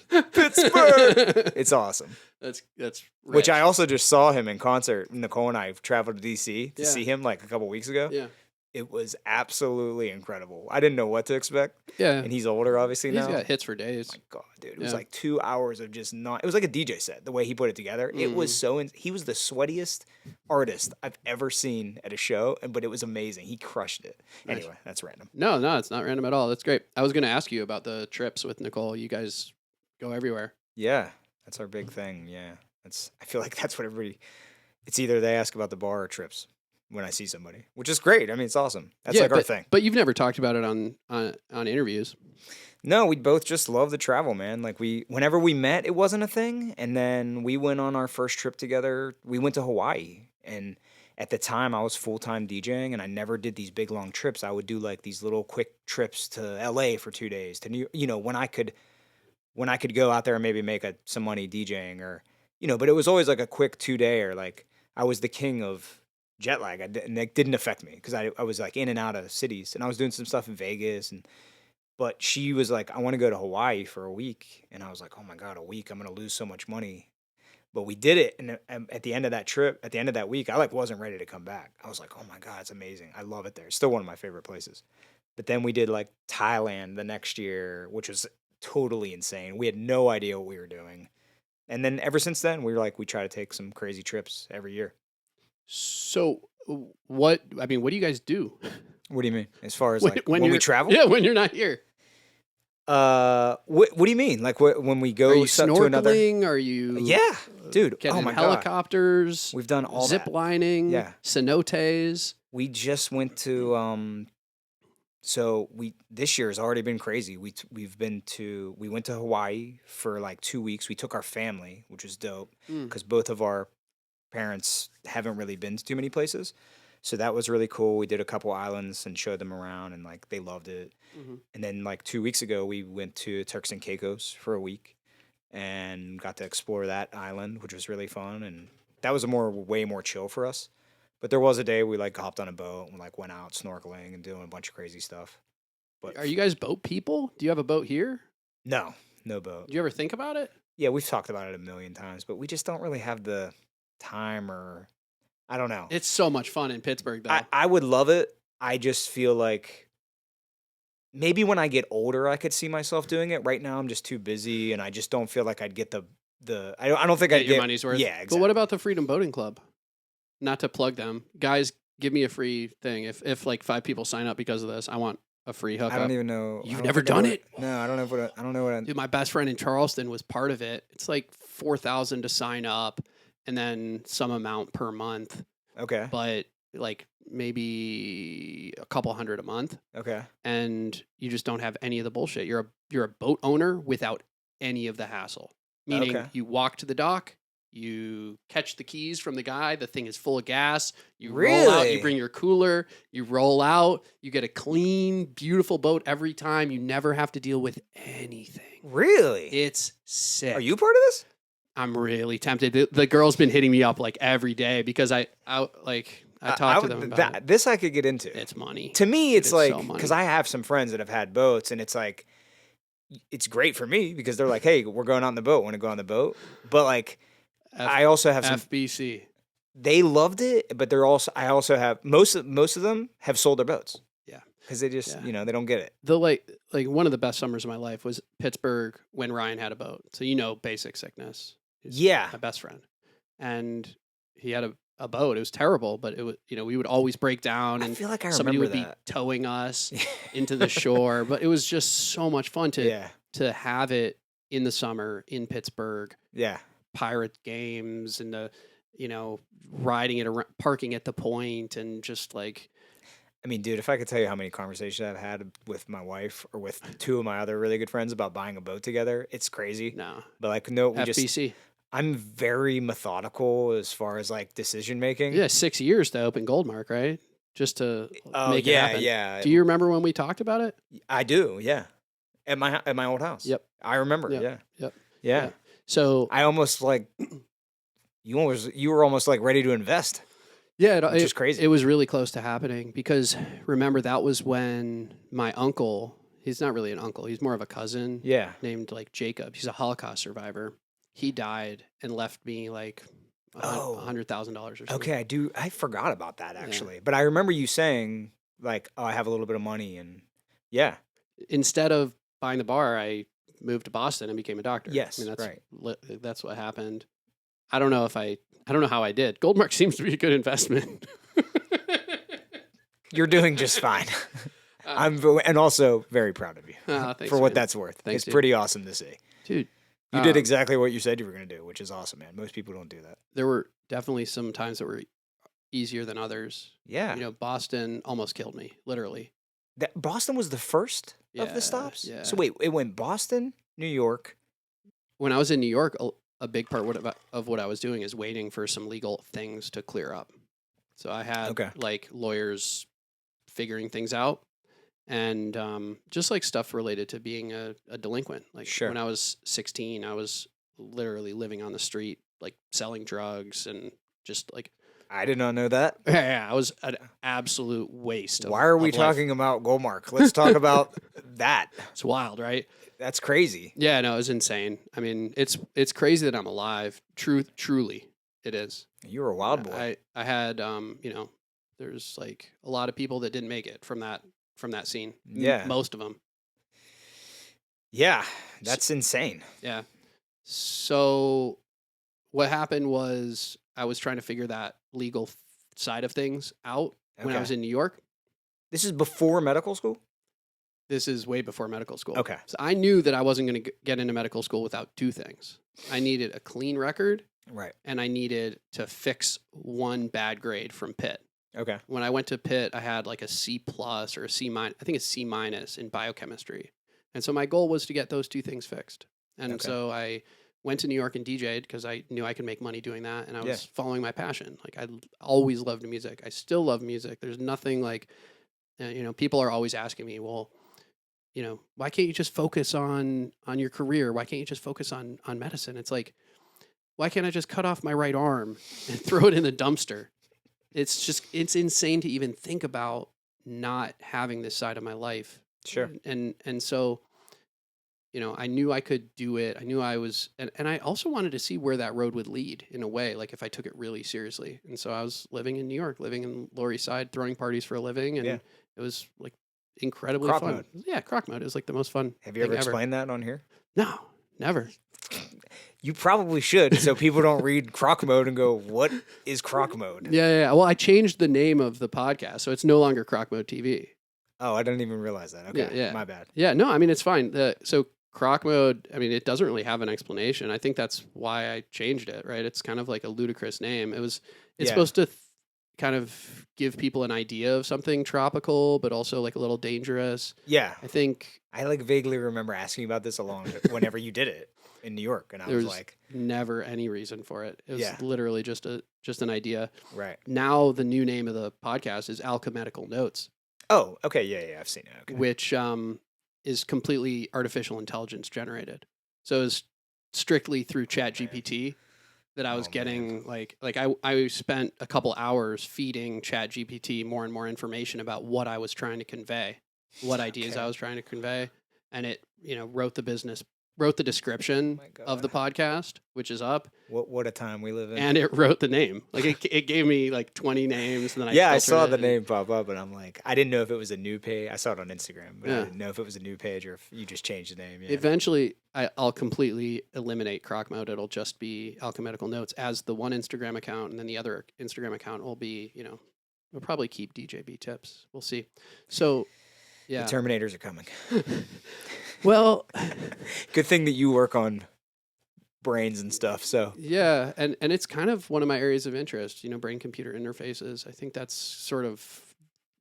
Pittsburgh. It's awesome. That's rich. Which I also just saw him in concert. Nicole and I traveled to DC to see him like a couple weeks ago. Yeah. It was absolutely incredible. I didn't know what to expect. Yeah. And he's older, obviously, now. He's got hits for days. Oh my God, dude. It was like 2 hours of just not... It was like a DJ set, the way he put it together. It was so... He was the sweatiest artist I've ever seen at a show, but it was amazing. He crushed it. Nice. Anyway, that's random. No, it's not random at all. That's great. I was going to ask you about the trips with Nicole. You guys go everywhere. Yeah, that's our big thing. Yeah. I feel like that's what everybody... It's either they ask about the bar or trips when I see somebody, which is great. I mean, it's awesome. That's our thing. But you've never talked about it on interviews. No, we both just love the travel, man. Like whenever we met, it wasn't a thing. And then we went on our first trip together. We went to Hawaii. And at the time I was full-time DJing and I never did these big long trips. I would do like these little quick trips to LA for 2 days to New, when I could go out there and maybe make some money DJing or, but it was always like a quick 2-day or like I was the king of jet lag, and it didn't affect me because I was like in and out of cities, and I was doing some stuff in Vegas, but she was like, I want to go to Hawaii for a week, and I was like, oh my God, a week, I'm gonna lose so much money. But we did it, and at the end of that trip, at the end of that week, I like wasn't ready to come back. I was like, oh my God, it's amazing, I love it there. It's still one of my favorite places. But then we did like Thailand the next year, which was totally insane. We had no idea what we were doing, and then ever since then, we try to take some crazy trips every year. So what do you guys do? What do you mean? As far as like when we travel? Yeah, when you're not here. What do you mean? Like when we go Are you to another? Are you Yeah, dude. getting Oh my helicopters? God. We've done all zip that. lining. Yeah. Cenotes. We just went to this year has already been crazy. We went to Hawaii for like 2 weeks. We took our family, which was dope because both of our parents haven't really been to too many places. So that was really cool. We did a couple islands and showed them around and like they loved it. Mm-hmm. And then like 2 weeks ago, we went to Turks and Caicos for a week and got to explore that island, which was really fun. And that was way more chill for us. But there was a day we like hopped on a boat and like went out snorkeling and doing a bunch of crazy stuff. But are you guys boat people? Do you have a boat here? No boat. Do you ever think about it? Yeah, we've talked about it a million times, but we just don't really have the time or I don't know. It's so much fun in Pittsburgh, though. I would love it. I just feel like maybe when I get older, I could see myself doing it. Right now, I'm just too busy, and I just don't feel like I'd get the. I don't think I'd get your money's worth. Yeah, exactly. But what about the Freedom Boating Club? Not to plug them, guys. Give me a free thing. If like 5 people sign up because of this, I want a free hookup. I don't even know. You've never done it? No, I don't know I don't know what. Dude, my best friend in Charleston was part of it. It's like $4,000 to sign up, and then some amount per month. Okay. But like maybe a couple $100 a month. Okay. And you just don't have any of the bullshit. You're a boat owner without any of the hassle. Meaning you walk to the dock, you catch the keys from the guy, the thing is full of gas, you roll out, you bring your cooler, you roll out, you get a clean, beautiful boat every time. You never have to deal with anything. Really? It's sick. Are you part of this? I'm really tempted. The girl's been hitting me up like every day because I talk to them about it. This I could get into. It's money. To me, it's like, so because I have some friends that have had boats, and it's like, it's great for me because they're like, hey, we're going on the boat. Want to go on the boat? But like, I also have some FBC. They loved it, but I also have most of them have sold their boats. Yeah, because they just they don't get it. The like one of the best summers of my life was Pittsburgh when Ryan had a boat. So basic sickness. He's my best friend, and he had a boat. It was terrible, but it was we would always break down, and I feel like somebody would that. be towing us into the shore. But it was just so much fun to have it in the summer in Pittsburgh. Yeah, pirate games and the riding it around, parking at the point, and just like. I mean, dude, if I could tell you how many conversations I've had with my wife or with 2 of my other really good friends about buying a boat together, it's crazy. No, but like we FBC. I'm very methodical as far as like decision making. Yeah, 6 years to open Goldmark, right? Just to make it happen. Yeah. Do you remember when we talked about it? I do. Yeah, at my old house. Yep, I remember. Yep. Yeah. So I almost like you were almost like ready to invest. yeah, which is crazy. It was really close to happening because remember that was when my uncle, he's not really an uncle, he's more of a cousin Yeah. named like Jacob. He's a Holocaust survivor. He died and left me like $100,000 or something. Okay, I forgot about that actually. But I remember you saying like, "Oh, I have a little bit of money," and yeah. Instead of buying the bar, I moved to Boston and became a doctor. Yes, I mean, right. That's what happened. I don't know how I did. Goldmark seems to be a good investment. You're doing just fine. And also very proud of you thanks, for what man. that's worth. Thanks, it's pretty awesome to see. Dude. You did exactly what you said you were going to do, which is awesome, man. Most people don't do that. There were definitely some times that were easier than others. Yeah. You know, Boston almost killed me, literally. Boston was the first of the stops? Yeah. So wait, it went Boston, New York. When I was in New York, a big part of what I was doing is waiting for some legal things to clear up. So I had like lawyers figuring things out and just like stuff related to being a delinquent. Like when I was 16, I was literally living on the street, like selling drugs and just like. I did not know that. Yeah, I was an absolute waste. Why are we talking about Goldmark? Let's talk about that. It's wild, right? That's crazy. Yeah, no, it was insane. I mean, it's crazy that I'm alive. Truly, it is. You were a wild boy. I had there's like a lot of people that didn't make it from that scene. Yeah, most of them. Yeah, that's insane. Yeah. So what happened was I was trying to figure that legal side of things out when I was in New York. This is before medical school? This is way before medical school. Okay. So I knew that I wasn't going to get into medical school without two things. I needed a clean record. Right. And I needed to fix one bad grade from Pitt. Okay. When I went to Pitt, I had like a C+ or a C-, I think it's C- in biochemistry. And so my goal was to get those two things fixed. And so I went to New York and DJ'd because I knew I could make money doing that. And I was following my passion. Like I always loved music. I still love music. There's nothing like, people are always asking me, well, why can't you just focus on your career? Why can't you just focus on medicine? It's like, why can't I just cut off my right arm and throw it in the dumpster? It's insane to even think about not having this side of my life. Sure. And so, I knew I could do it. I knew I was, and I also wanted to see where that road would lead in a way, like if I took it really seriously. And so I was living in New York, living in Lower East Side, throwing parties for a living. And it was like incredibly croc fun. Mode. Yeah, croc mode is like the most fun. Have you ever explained that on here? No, never. You probably should, so people don't read croc mode and go, "What is croc mode?" Yeah. Well, I changed the name of the podcast, so it's no longer Croc Mode TV. Oh, I didn't even realize that. Okay, yeah. My bad. Yeah, no, I mean it's fine. So croc mode, I mean, it doesn't really have an explanation. I think that's why I changed it. Right? It's kind of like a ludicrous name. It's supposed to kind of give people an idea of something tropical, but also like a little dangerous. Yeah, I think I like vaguely remember asking about this whenever you did it in New York, and I was like, never any reason for it. It was literally just an idea. Right. Now the new name of the podcast is Alchemical Notes. Oh, okay, yeah, I've seen it. Okay. Which is completely artificial intelligence generated. So it's strictly through ChatGPT that I was getting like I spent a couple hours feeding ChatGPT more and more information about what I was trying to convey, what ideas I was trying to convey, and it wrote the description of the podcast, which is up. What a time we live in. And it wrote the name. Like it gave me like 20 names. And then I saw the name pop up, and I'm like, I didn't know if it was a new page. I saw it on Instagram, but I didn't know if it was a new page or if you just changed the name. Yeah. Eventually, I'll completely eliminate croc mode. It'll just be Alchemical Notes as the one Instagram account, and then the other Instagram account will be, we'll probably keep DJB tips. We'll see. So, yeah. The Terminators are coming. Well, good thing that you work on brains and stuff. So yeah, and it's kind of one of my areas of interest. Brain computer interfaces. I think that's sort of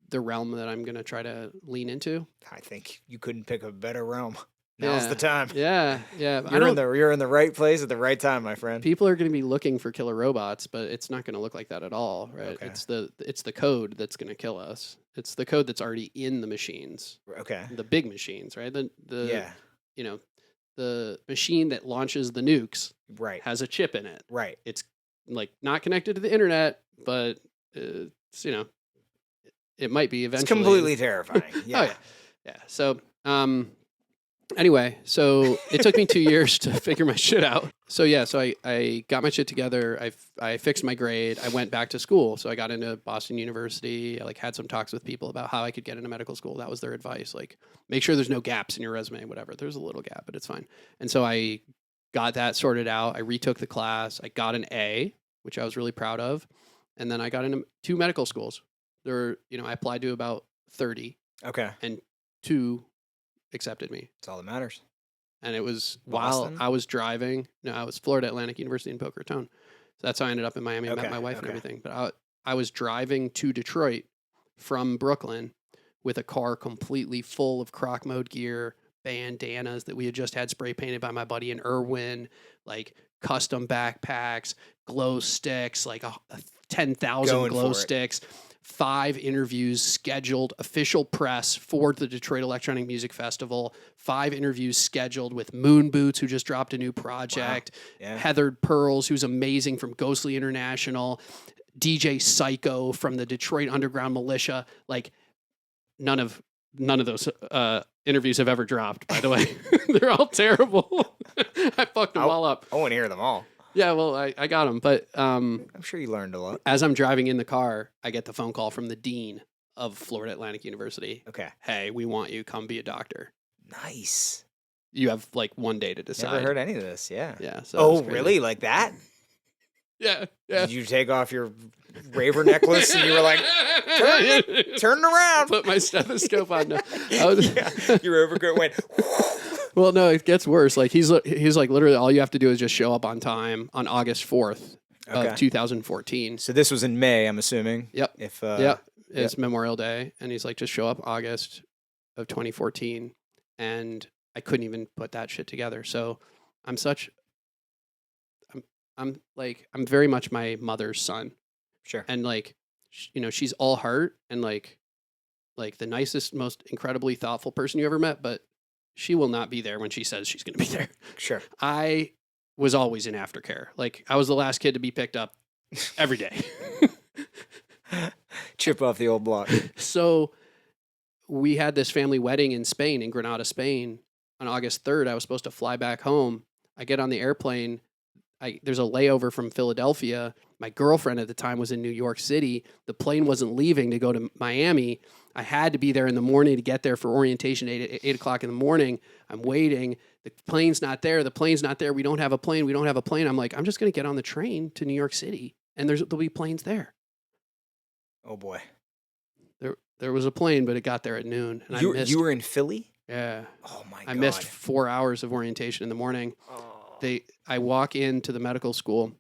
the realm that I'm going to try to lean into. I think you couldn't pick a better realm. Now's the time. Yeah. You're in the right place at the right time, my friend. People are going to be looking for killer robots, but it's not going to look like that at all, right? Okay. It's the code that's going to kill us. It's the code that's already in the machines. Okay. The big machines, right? The the machine that launches the nukes Right. has a chip in it. Right. It's like not connected to the internet, but it's, it might be eventually. It's completely terrifying. Yeah. Oh, yeah. Yeah. So, anyway, so it took me 2 years to figure my shit out. So yeah, so I got my shit together. I fixed my grade. I went back to school. So I got into Boston University. I had some talks with people about how I could get into medical school. That was their advice. Make sure there's no gaps in your resume, whatever. There's a little gap, but it's fine. And so I got that sorted out. I retook the class. I got an A, which I was really proud of. And then I got into 2 medical schools. I applied to about 30. Okay. And 2 accepted me. That's all that matters. And it was Boston? while I was driving. No, I was Florida Atlantic University in Boca Raton. So that's how I ended up in Miami. I met my wife and everything. But I was driving to Detroit from Brooklyn with a car completely full of croc mode gear, bandanas that we had just had spray painted by my buddy in Irwin, custom backpacks, glow sticks, 10,000 glow sticks. 5 interviews scheduled, official press for the Detroit Electronic Music Festival, 5 interviews scheduled with Moon Boots, who just dropped a new project, yeah. Heathered Pearls, who's amazing from Ghostly International, DJ Psycho from the Detroit Underground Militia. None of those interviews have ever dropped, by the way. They're all terrible. I fucked them all up. I want to hear them all. Yeah, well, I got them, but I'm sure you learned a lot. As I'm driving in the car, I get the phone call from the dean of Florida Atlantic University. Okay. Hey, we want you. Come be a doctor. Nice. You have 1 day to decide. Never heard any of this. Yeah. Yeah. So oh, really? Like that? Yeah. Yeah. Did you take off your raver necklace and you were like, turn it around? Put my stethoscope on. No. Your overcoat went. Well, no, it gets worse. He's literally all you have to do is just show up on time on August 4th of 2014. So this was in May, I'm assuming. Yep. It's Yep. Memorial Day, and he's just show up August of 2014, and I couldn't even put that shit together. So I'm very much my mother's son. Sure. And she's all heart and the nicest, most incredibly thoughtful person you ever met, but she will not be there when she says she's going to be there. Sure. I was always in aftercare. I was the last kid to be picked up every day. Chip off the old block. So we had this family wedding in Spain, in Granada, Spain, on August 3rd. I was supposed to fly back home. I get on the airplane. There's a layover from Philadelphia. My girlfriend at the time was in New York City. The plane wasn't leaving to go to Miami. I had to be there in the morning to get there for orientation, 8 o'clock in the morning. I'm waiting. The plane's not there. We don't have a plane. I'm like, I'm just going to get on the train to New York City, and there'll be planes there. Oh, boy. There was a plane, but it got there at noon. And you were in Philly? Yeah. Oh, my God. I missed 4 hours of orientation in the morning. Oh. I walk into the medical school.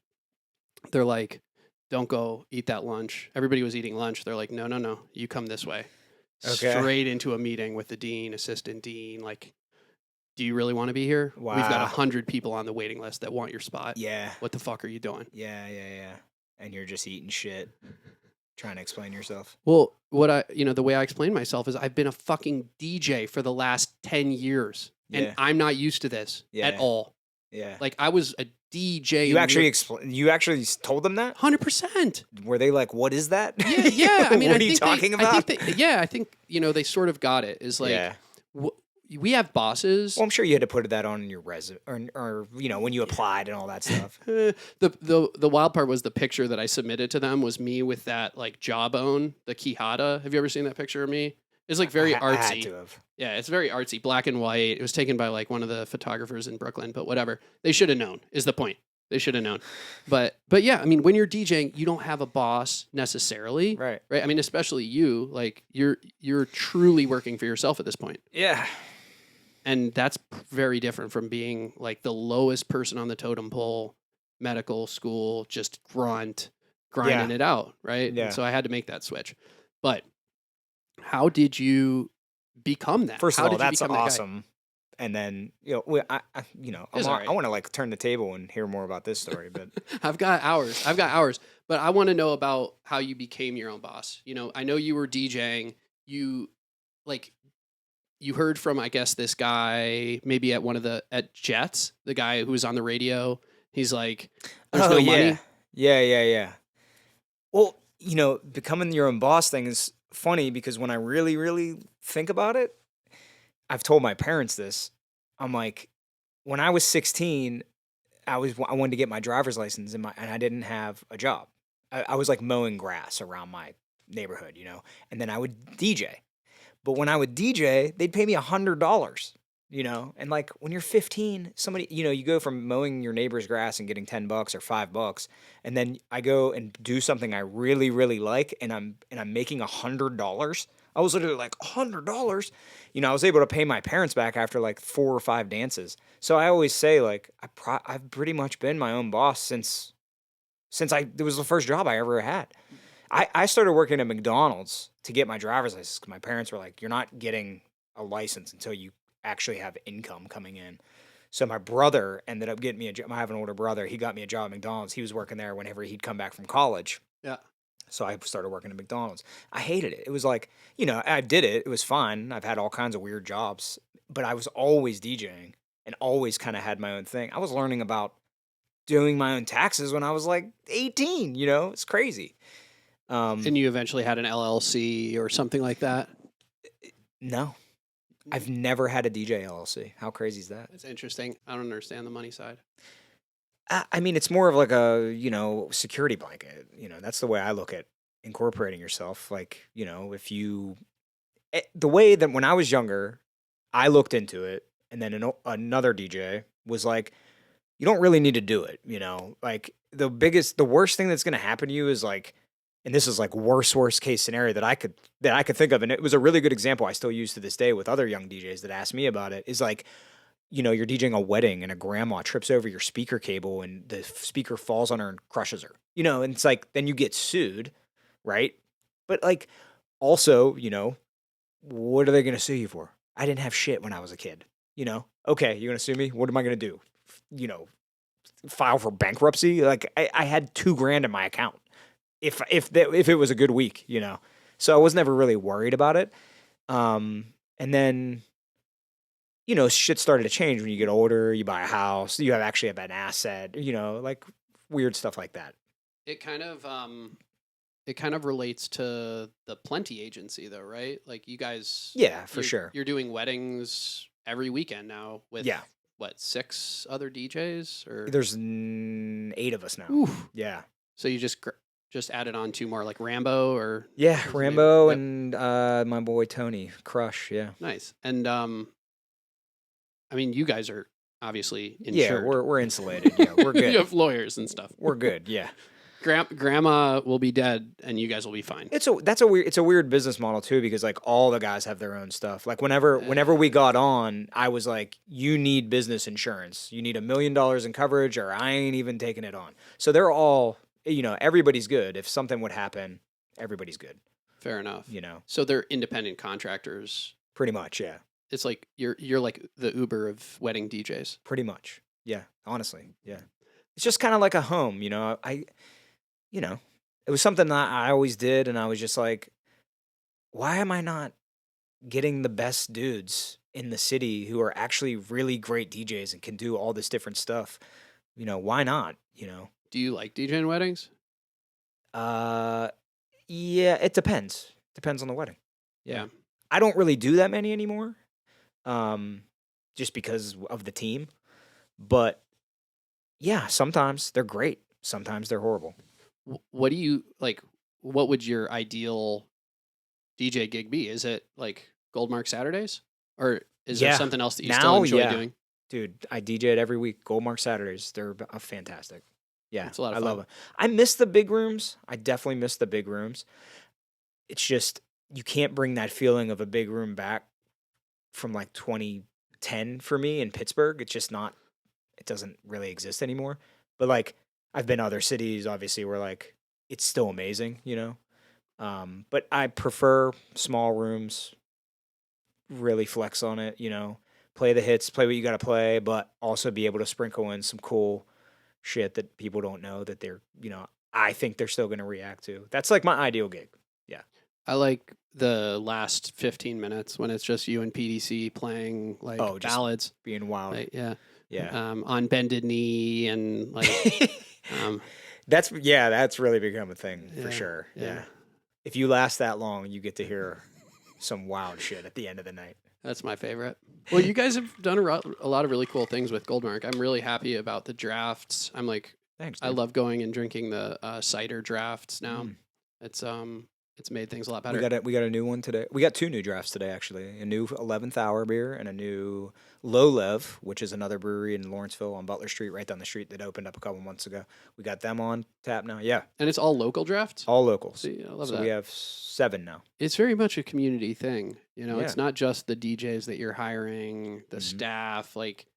They're like, don't go eat that lunch. Everybody was eating lunch. They're like, no, you come this way. Okay. Straight into a meeting with the dean, assistant dean. Do you really want to be here? Wow. We've got 100 people on the waiting list that want your spot. Yeah. What the fuck are you doing? Yeah. And you're just eating shit, trying to explain yourself. Well, the way I explain myself is I've been a fucking DJ for the last 10 years. And I'm not used to this at all. Yeah. I was a DJ. You actually told them that? 100%. Were they like, what is that? Yeah. I mean, what are you talking about? I think, they sort of got it. Is we have bosses. Well, I'm sure you had to put that on your resume or when you applied and all that stuff. The wild part was the picture that I submitted to them was me with that jawbone, the Quijada. Have you ever seen that picture of me? It's very artsy. I had to have. Yeah, it's very artsy, black and white. It was taken by one of the photographers in Brooklyn, but whatever. They should have known, is the point. They should have known. But yeah, I mean, when you're DJing, you don't have a boss necessarily. Right. I mean, especially you, you're truly working for yourself at this point. Yeah. And that's very different from being the lowest person on the totem pole, medical school, just grinding it out, right? Yeah. And so I had to make that switch. But how did you become that? First of all, that's awesome. And then, I want to turn the table and hear more about this story, but I've got hours, but I want to know about how you became your own boss. I know you were DJing, you you heard from, I guess, this guy maybe at Jets, the guy who was on the radio. He's like, there's no money. Yeah. Well, becoming your own boss thing is funny because when I really, really think about it, I've told my parents this. I'm like, when I was 16, I wanted to get my driver's license and I didn't have a job. I was like mowing grass around my neighborhood, and then I would DJ. But when I would DJ, they'd pay me $100, and like when you're 15, somebody, you go from mowing your neighbor's grass and getting $10 or $5, and then I go and do something I really, really like, and I'm making $100. I was literally like $100. I was able to pay my parents back after like 4 or 5 dances. So I always say like I've pretty much been my own boss since it was the first job I ever had. I started working at McDonald's to get my driver's license because my parents were like, you're not getting a license until you actually have income coming in. So my brother ended up getting me a job. I have an older brother. He got me a job at McDonald's. He was working there whenever he'd come back from college. Yeah. So I started working at McDonald's. I hated it. It was like, I did it. It was fun. I've had all kinds of weird jobs, but I was always DJing and always kind of had my own thing. I was learning about doing my own taxes when I was like 18, it's crazy. And you eventually had an LLC or something like that? No. I've never had a DJ LLC. How crazy is that? That's interesting. I don't understand the money side. I mean, it's more of like a, security blanket. That's the way I look at incorporating yourself. Like, if you, the way that when I was younger, I looked into it, and then another DJ was like, you don't really need to do it. Like the worst thing that's going to happen to you is like, and this is like worst case scenario that I could think of. And it was a really good example I still use to this day with other young DJs that ask me about it, is like, you're DJing a wedding and a grandma trips over your speaker cable and the speaker falls on her and crushes her, and it's like, then you get sued, right? But like, also, what are they going to sue you for? I didn't have shit when I was a kid, okay, you're going to sue me. What am I going to do? File for bankruptcy? Like I had $2,000 in my account. If it was a good week, so I was never really worried about it. And then, shit started to change when you get older. You buy a house, you actually have an asset, like weird stuff like that. It kind of relates to the Plenty agency, though, right? Like you guys, yeah, for sure. You're doing weddings every weekend now with 6 other DJs, or there's 8 of us now. Oof. Yeah. So you just added on 2 more, like Rambo, or Rambo and my boy Tony Crush. Yeah, nice. And I mean, you guys are obviously insured. Yeah, we're insulated. Yeah, we're good. You have lawyers and stuff. We're good. Yeah. Grandma will be dead, and you guys will be fine. It's a weird business model too, because like all the guys have their own stuff. Like whenever we got on, I was like, you need business insurance. You need $1 million in coverage, or I ain't even taking it on. So they're all, everybody's good. If something would happen, everybody's good. Fair enough. So they're independent contractors. Pretty much, yeah. It's like you're like the Uber of wedding DJs. Pretty much, yeah. Honestly, yeah. It's just kind of like a home, it was something that I always did, and I was just like, why am I not getting the best dudes in the city who are actually really great DJs and can do all this different stuff? Why not? Do you like DJing weddings? Yeah, it depends. Depends on the wedding. Yeah. I don't really do that many anymore, just because of the team. But yeah, sometimes they're great. Sometimes they're horrible. What do you like? What would your ideal DJ gig be? Is it like Goldmark Saturdays, or is there something else that you still enjoy doing? Dude, I DJ it every week. Goldmark Saturdays, they're fantastic. Yeah, it's a lot of fun. I love it. I miss the big rooms. I definitely miss the big rooms. It's just you can't bring that feeling of a big room back from like 2010 for me in Pittsburgh. It's just not. It doesn't really exist anymore. But like, I've been to other cities, obviously, where like it's still amazing, But I prefer small rooms. Really flex on it, Play the hits, play what you got to play, but also be able to sprinkle in some cool shit that people don't know that they're, I think they're still going to react to. That's like my ideal gig. Yeah. I like the last 15 minutes when it's just you and PDC playing like just ballads. being wild. Like, yeah. Yeah. On bended knee and like That's really become a thing for yeah, sure. yeah. Yeah. If you last that long, you get to hear some wild shit at the end of the night. That's my favorite. Well, you guys have done a lot of really cool things with Goldmark. I'm really happy about the drafts. I'm like, Thanks, I dude. love going and drinking the cider drafts now. It's made things a lot better. We got a new one today. We got 2 new drafts today, actually. A new 11th Hour beer and a new Low Lev, which is another brewery in Lawrenceville on Butler Street, right down the street that opened up a couple months ago. We got them on tap now. Yeah. And it's all local drafts? All locals. See, I love so that. we have 7 now. It's very much a community thing. You know, Yeah. it's not just the DJs that you're hiring, the staff, like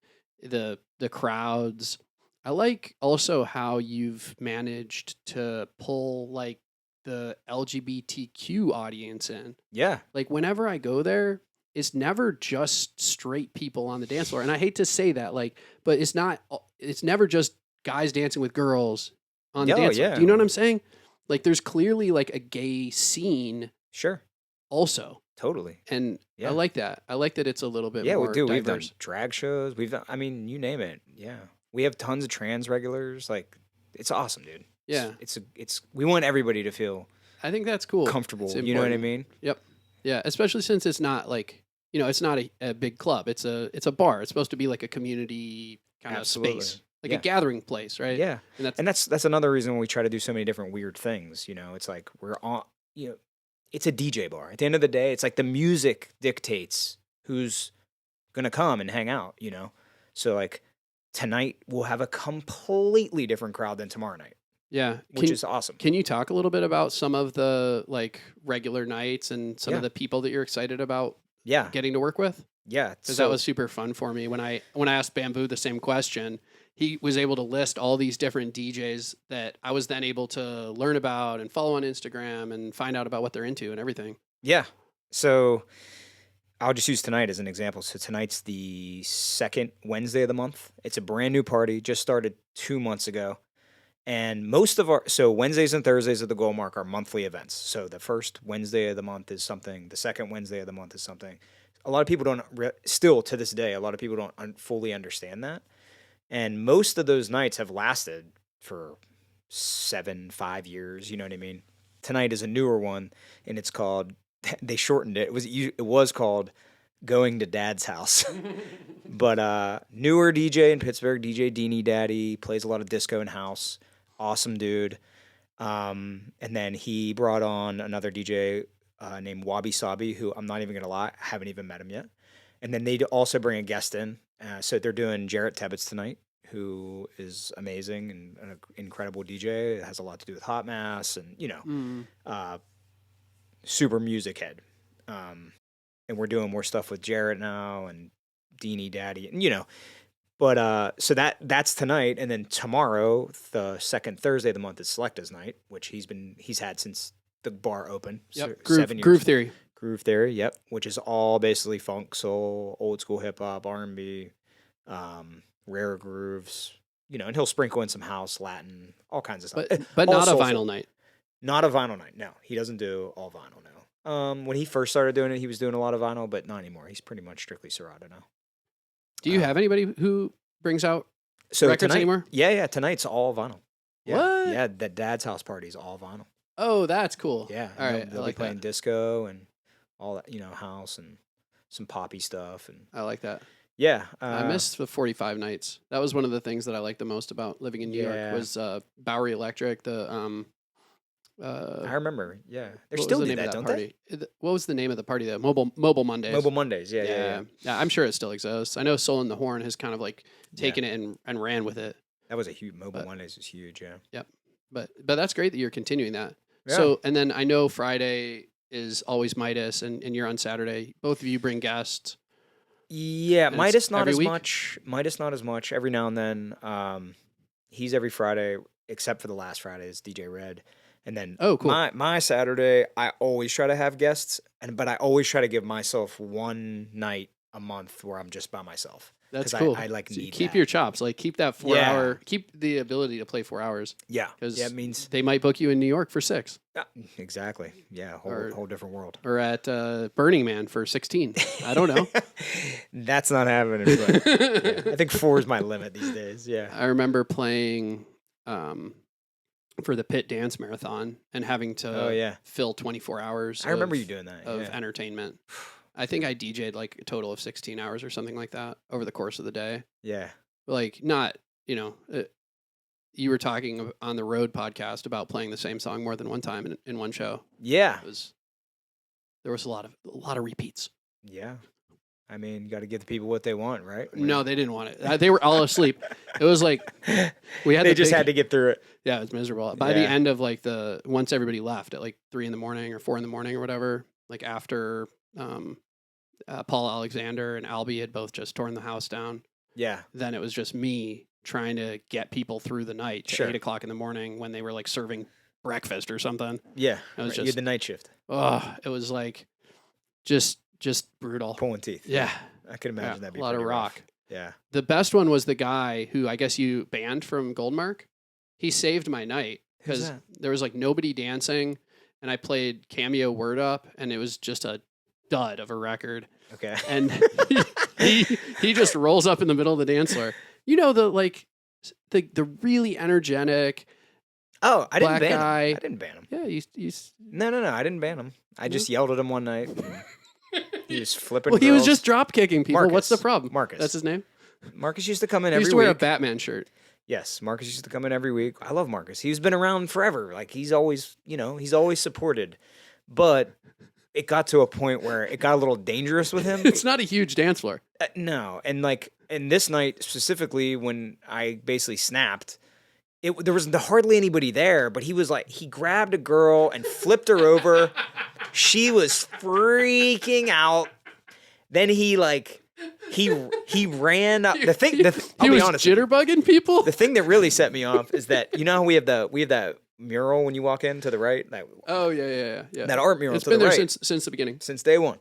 the crowds. I like also how you've managed to pull like the LGBTQ audience in. Yeah. Like whenever I go there, it's never just straight people on the dance floor. And I hate to say that, like, but it's never just guys dancing with girls on the dance floor. Do you know what I'm saying? Like there's clearly like a gay scene. Sure. Also. Totally. And I like that. I like that it's a little bit more diverse. We've done drag shows. We've done, I mean, you name it. Yeah. We have tons of trans regulars. Like, it's awesome, dude. Yeah. We want everybody to feel I think that's cool. Comfortable. You know what I mean? Yep. Yeah. Especially since it's not like, you know, it's not a big club. It's a bar. It's supposed to be like a community kind of space. Like a gathering place, right? Yeah. And that's another reason why we try to do so many different weird things. You know, it's like it's a DJ bar. At the end of the day, it's like the music dictates who's gonna come and hang out, you know? So like tonight we'll have a completely different crowd than tomorrow night. Yeah. Which is awesome. Can you talk a little bit about some of the like regular nights and some of the people that you're excited about getting to work with? Yeah. Because that was super fun for me. When I asked Bamboo the same question, he was able to list all these different DJs that I was then able to learn about and follow on Instagram and find out about what they're into and everything. Yeah. So I'll just use tonight as an example. So tonight's the 2nd Wednesday of the month. It's a brand new party, just started 2 months ago. And so Wednesdays and Thursdays at the Goldmark are monthly events. So the first Wednesday of the month is something. The second Wednesday of the month is something. A lot of people still to this day, a lot of people don't fully understand that. And most of those nights have lasted for 5 years. You know what I mean? Tonight is a newer one, and it's called, they shortened it. It was called Going to Dad's House. But newer DJ in Pittsburgh, DJ Deanie Daddy, plays a lot of disco and house. Awesome dude. And then he brought on another DJ named Wabi Sabi, who I'm not even going to lie, I haven't even met him yet. And then they also bring a guest in. So they're doing Jarrett Tebbets tonight, who is amazing and an incredible DJ. It has a lot to do with Hot Mass and, you know, super music head. And we're doing more stuff with Jarrett now and Deanie Daddy, and, you know. But so that's tonight, and then tomorrow, the second Thursday of the month, is Selecta's night, which he's had since the bar opened. Yep. 7 years. Groove Theory, yep, which is all basically funk, soul, old school hip hop, R&B, rare grooves, you know, and he'll sprinkle in some house, Latin, all kinds of stuff. But not a vinyl night. Not a vinyl night. No, he doesn't do all vinyl now. When he first started doing it, he was doing a lot of vinyl, but not anymore. He's pretty much strictly Serato now. Do you have anybody who brings out records anymore? Yeah. Tonight's all vinyl. Yeah, what? Yeah, the Dad's house party is all vinyl. Oh, that's cool. Yeah. All right. They'll be playing disco and all that, you know, house and some poppy stuff. And I like that. Yeah. I missed the 45 nights. That was one of the things that I liked the most about living in New York was Bowery Electric, I remember, yeah. They're still doing that, don't they? What was the name of the party though? Mobile Mondays. Mobile Mondays, yeah. I'm sure it still exists. I know Soul in the Horn has kind of like taken it and ran with it. That was a huge Mobile Mondays was huge, yeah. Yep. But that's great that you're continuing that. Yeah. So and then I know Friday is always Midas and you're on Saturday. Both of you bring guests. Yeah, Midas not as week? much. Midas not as much. Every now and then, he's every Friday, except for the last Friday is DJ Red. And then cool. my Saturday, I always try to have guests, but I always try to give myself one night a month where I'm just by myself. That's 'cause cool. I like So need keep that. your chops. Like keep that 4 Yeah. hour. Keep the ability to play 4 hours Yeah. because Yeah, it means they might book you in New York for 6 exactly. Yeah, Or- whole different world. or at Burning Man for 16. I don't know. That's not happening. But yeah, I think 4 is my limit these days. Yeah. I remember playing for the Pitt Dance Marathon and having Oh to yeah. fill 24 hours I remember of, you doing that. of Yeah. entertainment. I think I DJ'd like a total of 16 hours or something like that over the course of the day. Yeah. Like, not, you were talking on the Road podcast about playing the same song more than one time in one show. Yeah. There was a lot of repeats. Yeah. I mean, you got to give the people what they want, right? No, they didn't want it. They were all asleep. It was like we had. They just had to get through it. Yeah, it was miserable. By the end of like once everybody left at like 3 a.m. or 4 a.m. or whatever, like after Paul Alexander and Albie had both just torn the house down. Yeah. Then it was just me trying to get people through the night to 8 o'clock in the morning when they were like serving breakfast or something. Yeah. It was you had the night shift. it was like just brutal. Pulling teeth. Yeah. I can imagine that'd be a lot of pretty rough. rock. Yeah. The best one was the guy who I guess you banned from Goldmark. He saved my night Who's because that? there was like nobody dancing, and I played Cameo Word Up, and it was just a dud of a record. Okay. And he just rolls up in the middle of the dance floor. You know, the really energetic. Oh, I didn't black ban guy. him. I didn't ban him. Yeah, he's No, I didn't ban him. I just yelled at him one night. And he was flipping. well, he was girls. just drop kicking people. Marcus. What's the problem? Marcus. That's his name. Marcus used to come in He every used to wear a week. Batman shirt. Yes, Marcus used to come in every week. I love Marcus. He's been around forever. Like he's always, he's always supported. But it got to a point where it got a little dangerous with him. It's not a huge dance floor. No, and this night specifically, when I basically snapped, there was hardly anybody there. But he grabbed a girl and flipped her over. She was freaking out. Then he ran up. He I'll be was honest with you. jitterbugging people. The thing that really set me off is that how we have that mural when you walk in to the right. Oh yeah. That art mural. It's to been the there right, since the beginning. since day one.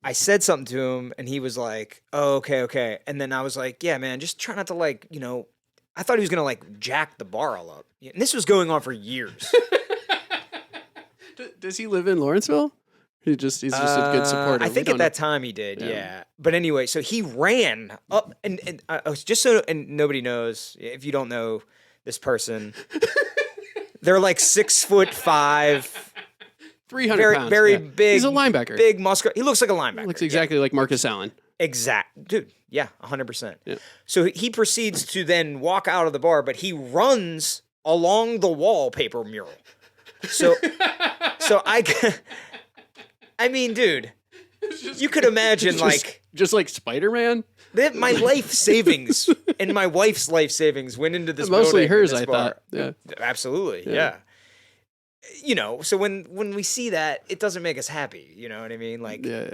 I said something to him and he was like, "Oh, okay." And then I was like, "Yeah, man, just try not to I thought he was gonna jack the bar all up. And this was going on for years. Does he live in Lawrenceville? He's just a good supporter. I think at that time he did, yeah. But anyway, so he ran up and just so and nobody knows, if you don't know this person, they're like 6'5", 300 very pounds. very yeah. big. He's a linebacker. Big muscular. He looks like a linebacker. Looks exactly like Marcus Allen. Dude. Yeah, 100%. Yeah. So he proceeds to then walk out of the bar, but he runs along the wallpaper mural. So I mean, dude, you could imagine just like Spider-Man. my life savings and my wife's life savings went into this. Mostly building hers, and this I bar. thought. Yeah. Absolutely, yeah. So when we see that, it doesn't make us happy. You know what I mean? Yeah.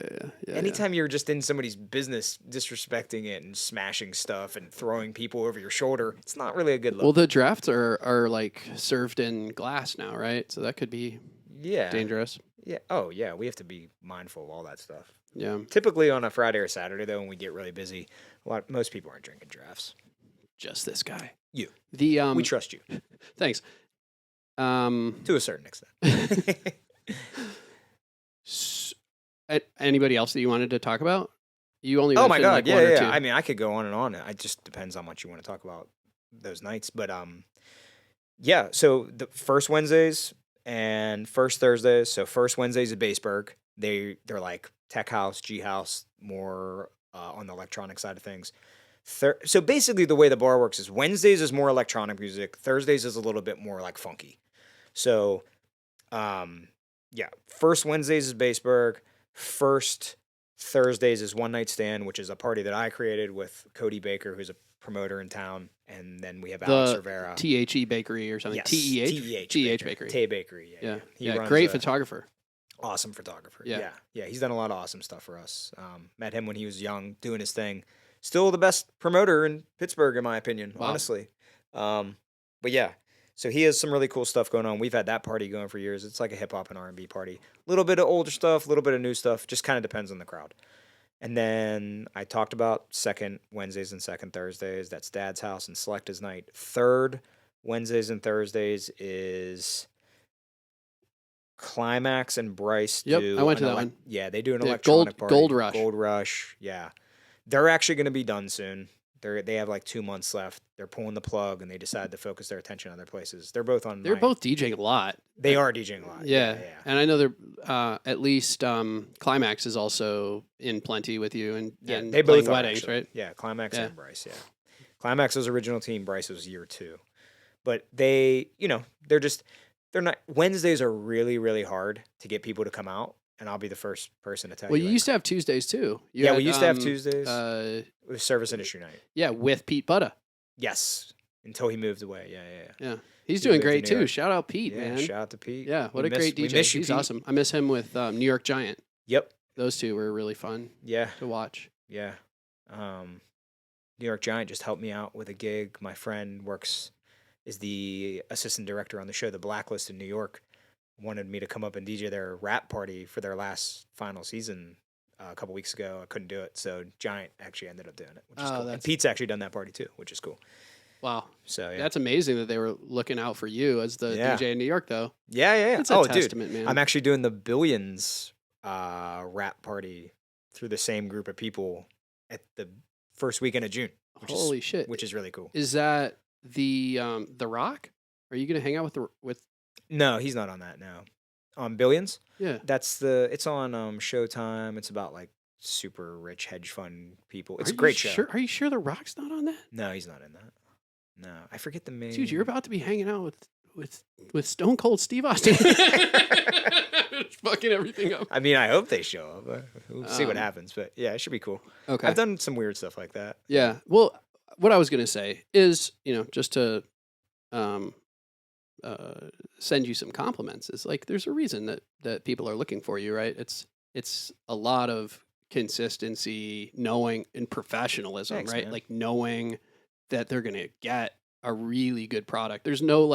Anytime you're just in somebody's business, disrespecting it and smashing stuff and throwing people over your shoulder, it's not really a good look. Well, the drafts are like served in glass now, right? So that could be dangerous. Yeah. Oh, yeah. We have to be mindful of all that stuff. Yeah. Typically on a Friday or Saturday, though, when we get really busy, most people aren't drinking drafts. Just this guy. You. We trust you. Thanks. To a certain extent. Anybody else that you wanted to talk about? You only Oh my mentioned, God, like, yeah, one or yeah. two. I mean, I could go on and on. It just depends on what you want to talk about those nights. But yeah. So the first Wednesdays and first Thursdays. So first Wednesdays at Baseburg. They're like tech house, G house, more on the electronic side of things. So basically, the way the bar works is Wednesdays is more electronic music. Thursdays is a little bit more like funky. So, yeah, first Wednesdays is Baseburg. First Thursdays is One Night Stand, which is a party that I created with Cody Baker, who's a promoter in town. And then we have Alex Rivera. THE Bakery or something. Yes, TEH? TEH Bakery. Tay Bakery, yeah. He runs great photographer. Awesome photographer. Yeah. Yeah. He's done a lot of awesome stuff for us. Met him when he was young, doing his thing. Still the best promoter in Pittsburgh, in my opinion, honestly. But yeah, so he has some really cool stuff going on. We've had that party going for years. It's like a hip hop and R&B party. A little bit of older stuff, a little bit of new stuff. Just kind of depends on the crowd. And then I talked about second Wednesdays and second Thursdays. That's Dad's house and Select is night. Third Wednesdays and Thursdays is Climax and Bryce Yep, I do went to that one. Yeah, they do an Yeah, electronic party. Gold Rush. Gold Rush, yeah. They're actually going to be done soon. They have like 2 months left. They're pulling the plug and they decided to focus their attention on other places. They're both on They're both DJing a lot. They are DJing a lot. Yeah. And I know they're at least Climax is also in plenty with you and they both are, weddings, actually. right? Yeah, Climax and Bryce, yeah. Climax was original team, Bryce was year 2. But they, they're not Wednesdays are really, really hard to get people to come out. And I'll be the first person to tell you. Well, you used to have Tuesdays too. We used to have Tuesdays. It was service industry night. Yeah, with Pete Butta. Yes, until he moved away. Yeah. He's doing great too. Shout out Pete, man. Shout out to Pete. Yeah, what a great DJ. He's Pete. Awesome. I miss him with New York Giant. Yep. Those two were really fun. Yeah. To watch. Yeah. New York Giant just helped me out with a gig. My friend is the assistant director on the show, The Blacklist in New York. Wanted me to come up and DJ their rap party for their last final season a couple weeks ago. I couldn't do it, so Giant actually ended up doing it, which is cool. And Pete's actually done that party too, which is cool. Wow. So that's amazing that they were looking out for you as the DJ in New York, though. Yeah. That's a testament, dude, man. I'm actually doing the Billions rap party through the same group of people at the first weekend of June. Holy shit! Which is really cool. Is that the Rock? Are you gonna hang out with? No, he's not on that now. On Billions? Yeah. It's on Showtime. It's about like super rich hedge fund people. It's a great show. Are you sure The Rock's not on that? No, he's not in that. No. I forget the name. Dude, you're about to be hanging out with Stone Cold Steve Austin. Fucking everything up. I mean, I hope they show up. We'll see what happens. But yeah, it should be cool. Okay. I've done some weird stuff like that. Yeah. Well, what I was gonna say is, just to send you some compliments, is like there's a reason that people are looking for you, right? It's a lot of consistency, knowing, and professionalism. Thanks, right? Man. Like knowing that they're gonna get a really good product. There's no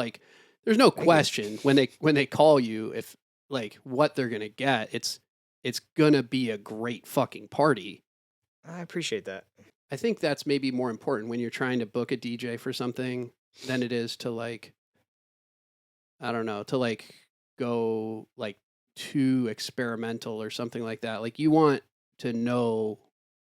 question when they call you if like what they're gonna get. It's gonna be a great fucking party. I appreciate that. I think that's maybe more important when you're trying to book a DJ for something than it is to like, I don't know, to like go like too experimental or something like that. Like you want to know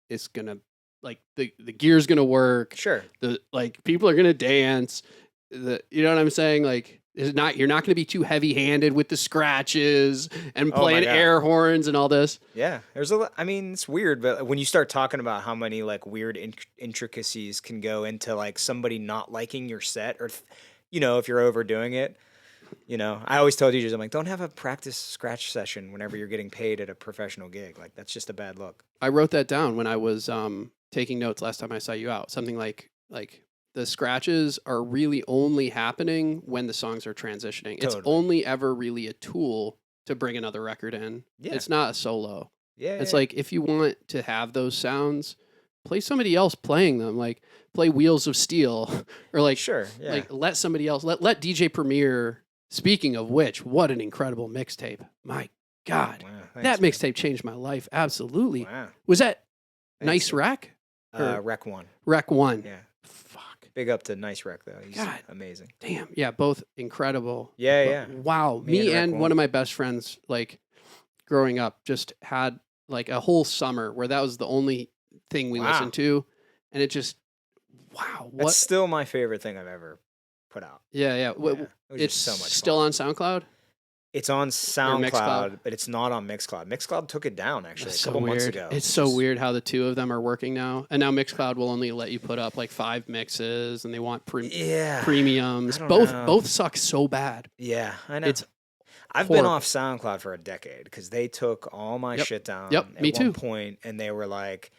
it's gonna like the gear's gonna work. Sure. The like people are gonna dance. You know what I'm saying? Like you're not gonna be too heavy handed with the scratches and playing air horns and all this. Yeah. It's weird, but when you start talking about how many like weird intricacies can go into like somebody not liking your set or, if you're overdoing it. I always tell DJs, I'm like, don't have a practice scratch session whenever you're getting paid at a professional gig. Like, that's just a bad look. I wrote that down when I was taking notes last time I saw you out. Something like the scratches are really only happening when the songs are transitioning. Totally. It's only ever really a tool to bring another record in. Yeah. It's not a solo. Yeah. It's like if you want to have those sounds, play somebody else playing them. Like play Wheels of Steel or like sure. Yeah. Like let somebody else let DJ Premier. Speaking of which, what an incredible mixtape. My God. Wow, that mixtape changed my life. Absolutely. Wow. Was that Nice Rec? Rec 1. Rec 1. Yeah. Fuck. Big up to Nice Rec, though. He's God. Amazing. Damn. Yeah, both incredible. Yeah. Wow. Me and one of my best friends, like, growing up, just had, like, a whole summer where that was the only thing we listened to. And it just, wow. That's still my favorite thing I've ever put out. Yeah. It's so much still fun. On SoundCloud? It's on SoundCloud, but it's not on Mixcloud. Mixcloud took it down, actually, a couple months ago. It's so weird how the two of them are working now. And now Mixcloud will only let you put up like 5 mixes, and they want premiums. Both suck so bad. Yeah, I know. I've been off SoundCloud for a decade because they took all my shit down at one point, and they were like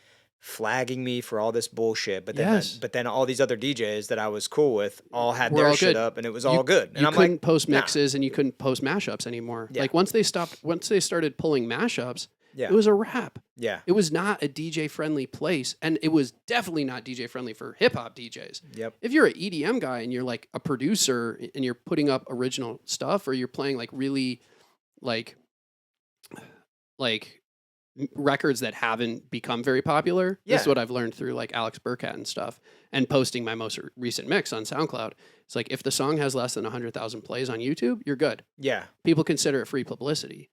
flagging me for all this bullshit, but then all these other DJs that I was cool with all had their shit up, and it was all good. And you couldn't post mixes and you couldn't post mashups anymore. Yeah. Like once they started pulling mashups, it was a wrap. Yeah, it was not a DJ friendly place, and it was definitely not DJ friendly for hip hop DJs. Yep. If you're an EDM guy and you're like a producer and you're putting up original stuff, or you're playing like really like records that haven't become very popular. This is Yeah. what I've learned through like Alex Burkett and stuff, and posting my most recent mix on SoundCloud. It's like if the song has less than 100,000 plays on YouTube, you're good. Yeah. People consider it free publicity.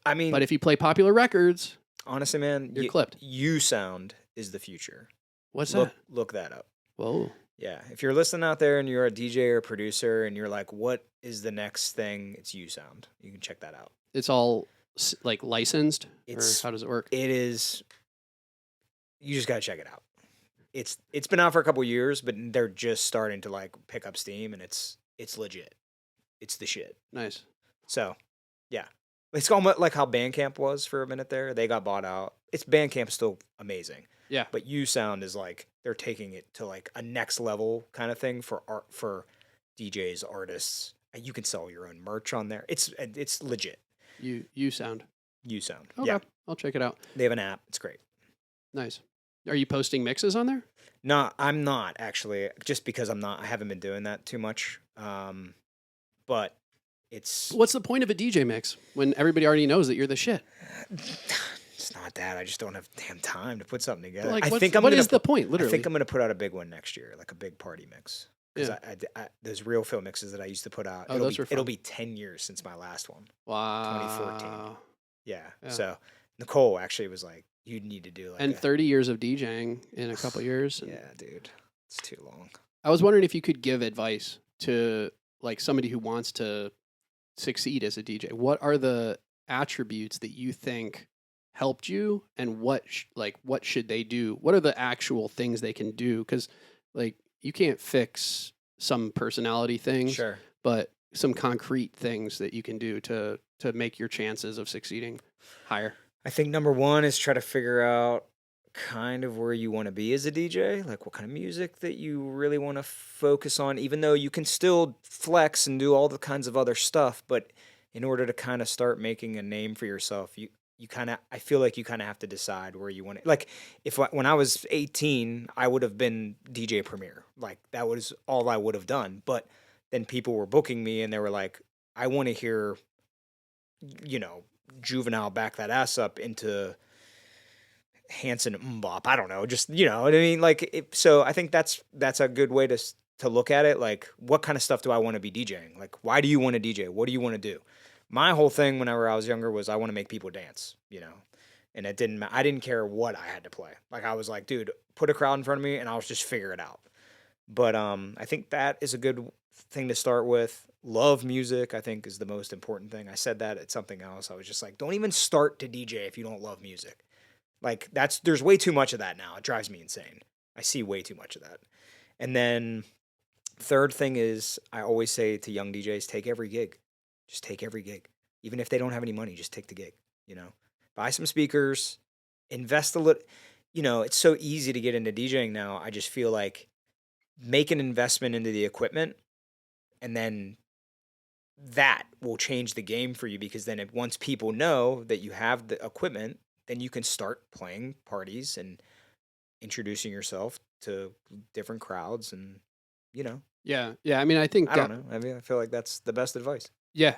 I mean, But if you play popular records, honestly, man, you're clipped. You sound is the future. What's that? Look that up. Whoa. Yeah. If you're listening out there and you're a DJ or a producer and you're like, what is the next thing? It's You Sound. You can check that out. It's all like licensed, or It's how does it work? It is. You just gotta check it out. It's been out for a couple years, but they're just starting to like pick up steam, and it's legit. It's the shit. Nice. So, yeah, it's almost like how Bandcamp was for a minute there. They got bought out. It's Bandcamp's still amazing. Yeah. But You Sound is like they're taking it to like a next level kind of thing for art, for DJs, artists. And you can sell your own merch on there. It's legit. You Sound. You Sound. Okay. Yeah. I'll check it out. They have an app. It's great. Nice. Are you posting mixes on there? No, I'm not actually. Just because I haven't been doing that too much. But it's What's the point of a DJ mix when everybody already knows that you're the shit? it's not that. I just don't have damn time to put something together. Like, I think I'm what gonna is the point? Literally. I think I'm gonna put out a big one next year, like a big party mix. Because Yeah. those real film mixes that I used to put out, Oh, those were it'll fun. be 10 years since my last one. Wow. 2014. Yeah. Yeah. So Nicole actually was like, "You need to do like And 30 years of DJing in a couple years. And Yeah, dude, it's too long. I was wondering if you could give advice to like somebody who wants to succeed as a DJ. What are the attributes that you think helped you, and what should they do? What are the actual things they can do? Because like you can't fix some personality things, Sure. but some concrete things that you can do to make your chances of succeeding higher. I think number one is try to figure out kind of where you want to be as a DJ, like what kind of music that you really want to focus on, even though you can still flex and do all the kinds of other stuff. But in order to kind of start making a name for yourself, I feel like you kind of have to decide where you want to. Like when I was 18, I would have been DJ Premier. Like that was all I would have done. But then people were booking me and they were like, I want to hear, Juvenile back that ass up into Hanson Mbop. I don't know, just you know what I mean. Like, so I think that's a good way to look at it. Like, what kind of stuff do I want to be DJing? Like, why do you want to DJ? What do you want to do? My whole thing whenever I was younger was I want to make people dance, and it didn't. I didn't care what I had to play. Like, I was like, dude, put a crowd in front of me and I'll just figure it out. But I think that is a good thing to start with. Love music, I think, is the most important thing. I said that at something else. I was just like, don't even start to DJ if you don't love music. Like there's way too much of that now. It drives me insane. I see way too much of that. And then third thing is I always say to young DJs, take every gig. Just take every gig. Even if they don't have any money, just take the gig, Buy some speakers, invest a little. It's so easy to get into DJing now. I just feel like make an investment into the equipment, and then that will change the game for you, because then once people know that you have the equipment, then you can start playing parties and introducing yourself to different crowds and, Yeah. I mean, I think I don't know. I mean, I feel like that's the best advice. Yeah,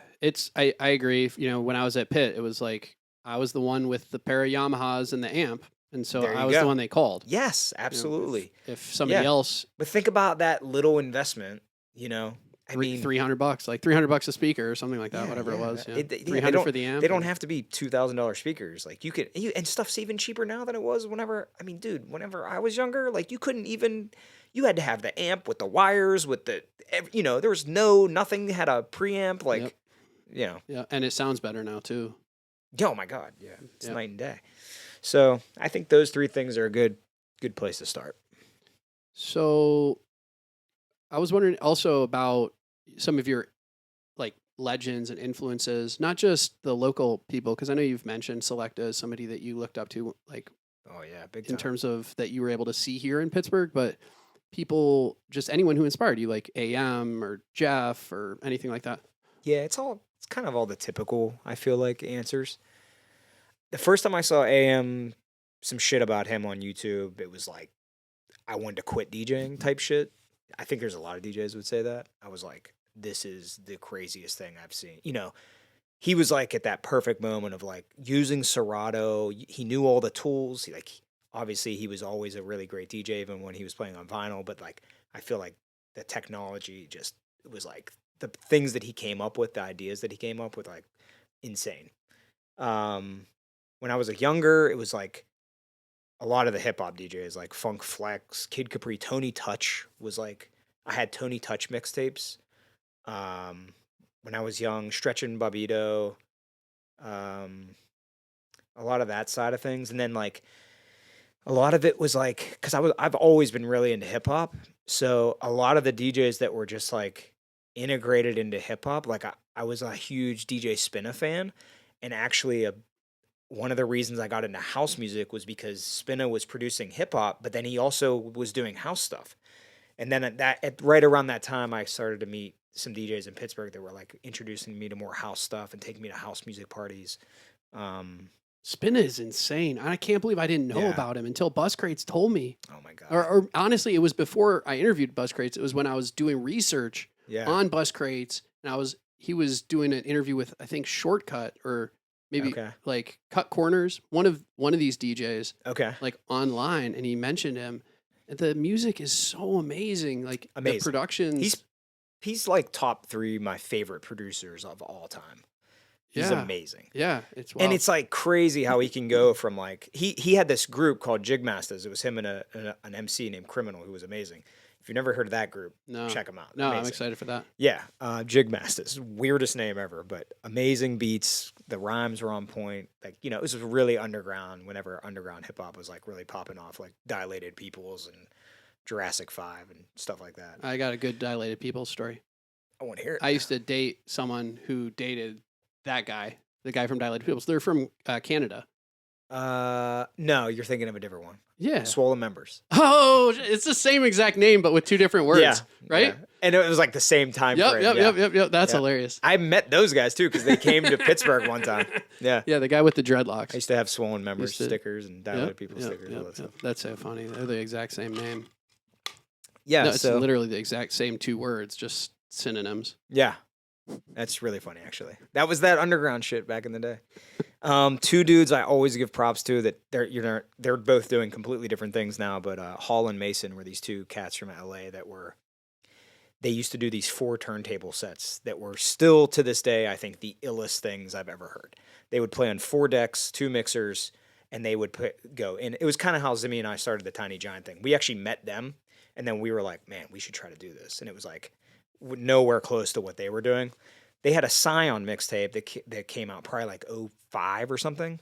I agree. When I was at Pitt, it was like I was the one with the pair of Yamahas and the amp, and so There you I was go. the one they called. Yes, absolutely. If somebody else, But think about that little investment, I mean, $300, like $300 a speaker or something like that, yeah, whatever it was. Yeah. They 300 don't- for the amp. They don't have to be $2,000 speakers. Like and stuff's even cheaper now than it was whenever. I mean, dude, whenever I was younger, like you couldn't even. You had to have the amp with the wires, with the, there was nothing had a preamp, like, Yeah, and it sounds better now too. Oh my God, yeah, it's night and day. So I think those three things are a good place to start. So I was wondering also about some of your like legends and influences, not just the local people, because I know you've mentioned Selecta as somebody that you looked up to, like, oh yeah, big time. In terms of that you were able to see here in Pittsburgh, but people, just anyone who inspired you, like AM or Jeff or anything like that. Yeah, it's kind of all the typical, I feel like, answers. The first time I saw AM, some shit about him on YouTube, it was like, I wanted to quit DJing type shit. I think there's a lot of DJs would say that. I was like, this is the craziest thing I've seen. he was like at that perfect moment of like using Serato. He knew all the tools. Obviously he was always a really great DJ even when he was playing on vinyl, but like I feel like the technology just it was like the things that he came up with, the ideas that he came up with, like insane. When I was like younger, it was like a lot of the hip hop DJs like Funk Flex, Kid Capri, Tony Touch was like I had Tony Touch mixtapes. When I was young, Stretch and Bobbito, um, a lot of that side of things, and then like a lot of it was like because I've always been really into hip hop, so a lot of the DJs that were just like integrated into hip hop, like I was a huge DJ Spinna fan, and actually one of the reasons I got into house music was because Spinna was producing hip hop, but then he also was doing house stuff. And then right around that time, I started to meet some DJs in Pittsburgh that were like introducing me to more house stuff and taking me to house music parties. Spinna is insane. I can't believe I didn't know about him until Bus Crates told me. Oh my God. Or honestly, it was before I interviewed Bus Crates. It was when I was doing research on Bus Crates, and he was doing an interview with I think Shortcut or maybe like Cut Corners, one of these DJs. Like online, and he mentioned him. The music is so amazing. Like the productions. He's like top 3 my favorite producers of all time. He's amazing. Yeah, and it's like crazy how he can go from like he had this group called Jig Masters. It was him and an MC named Criminal who was amazing. If you've never heard of that group, check them out. No, amazing. I'm excited for that. Yeah, Jig Masters, weirdest name ever, but amazing beats. The rhymes were on point. Like it was really underground. Whenever underground hip hop was like really popping off, like Dilated Peoples and Jurassic 5 and stuff like that. I got a good Dilated Peoples story. I want to hear it. I used to date someone who dated that guy, the guy from Dilated Peoples. They're from Canada. No, you're thinking of a different one. Yeah. Swollen Members. Oh, it's the same exact name, but with 2 different words, right? Yeah. And it was like the same time frame. Yep. That's hilarious. I met those guys too because they came to Pittsburgh one time. Yeah. Yeah, the guy with the dreadlocks. I used to have Swollen Members stickers and Dilated People stickers. All that stuff. That's so funny. They're the exact same name. Yeah, no, it's literally the exact same 2 words, just synonyms. Yeah. That's really funny, actually. That was that underground shit back in the day. 2 dudes I always give props to that they're both doing completely different things now, but Hall and Mason were these 2 cats from LA they used to do these 4 turntable sets that were still to this day, I think, the illest things I've ever heard. They would play on 4 decks, 2 mixers, and they would go. And it was kind of how Zimmie and I started the Tiny Giant thing. We actually met them, and then we were like, man, we should try to do this. And it was like nowhere close to what they were doing. They had a Scion mixtape that came out probably like 05 or something.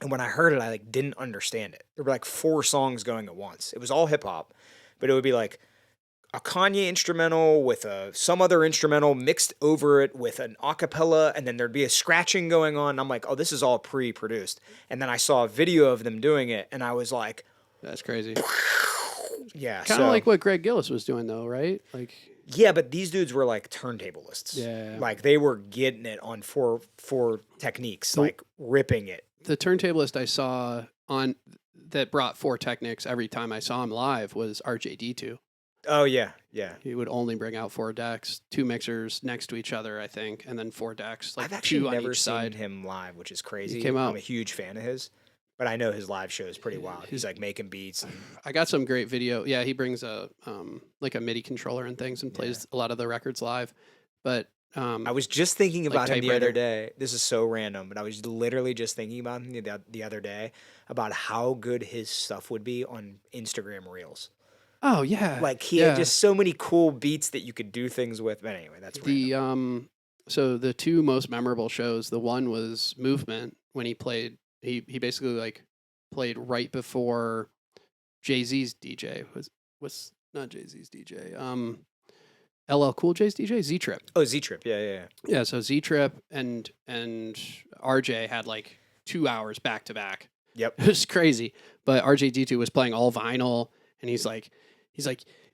And when I heard it, I like didn't understand it. There were like 4 songs going at once. It was all hip hop, but it would be like a Kanye instrumental with some other instrumental mixed over it with an acapella, and then there'd be a scratching going on. And I'm like, oh, this is all pre-produced. And then I saw a video of them doing it, and I was like, that's crazy. Yeah. Kind of like what Greg Gillis was doing, though, right? Like. Yeah, but these dudes were like turntablists. Yeah. Like they were getting it on four techniques, like ripping it. The turntablist I saw on that brought 4 techniques every time I saw him live was RJD2. Oh, yeah, yeah. He would only bring out 4 decks, 2 mixers next to each other, I think, and then 4 decks. Like I've actually 2 on never each seen side. him live, which is crazy. He came out. I'm a huge fan of his, but I know his live show is pretty wild. He's like making beats. And... I got some great video. Yeah, he brings a like a MIDI controller and things and plays a lot of the records live. But I was just thinking about him the other typewriter. day. This is so random, but I was literally just thinking about him the other day about how good his stuff would be on Instagram Reels. Oh yeah, like he had just so many cool beats that you could do things with. But anyway, that's random. So the 2 most memorable shows. The one was Movement when he played. He basically like played right before Jay-Z's DJ was not Jay-Z's DJ. LL Cool J's DJ, Z Trip. Oh, Z Trip, yeah. Yeah, so Z Trip and RJ had like 2 hours back to back. Yep, it was crazy. But RJD2 was playing all vinyl, and he's like,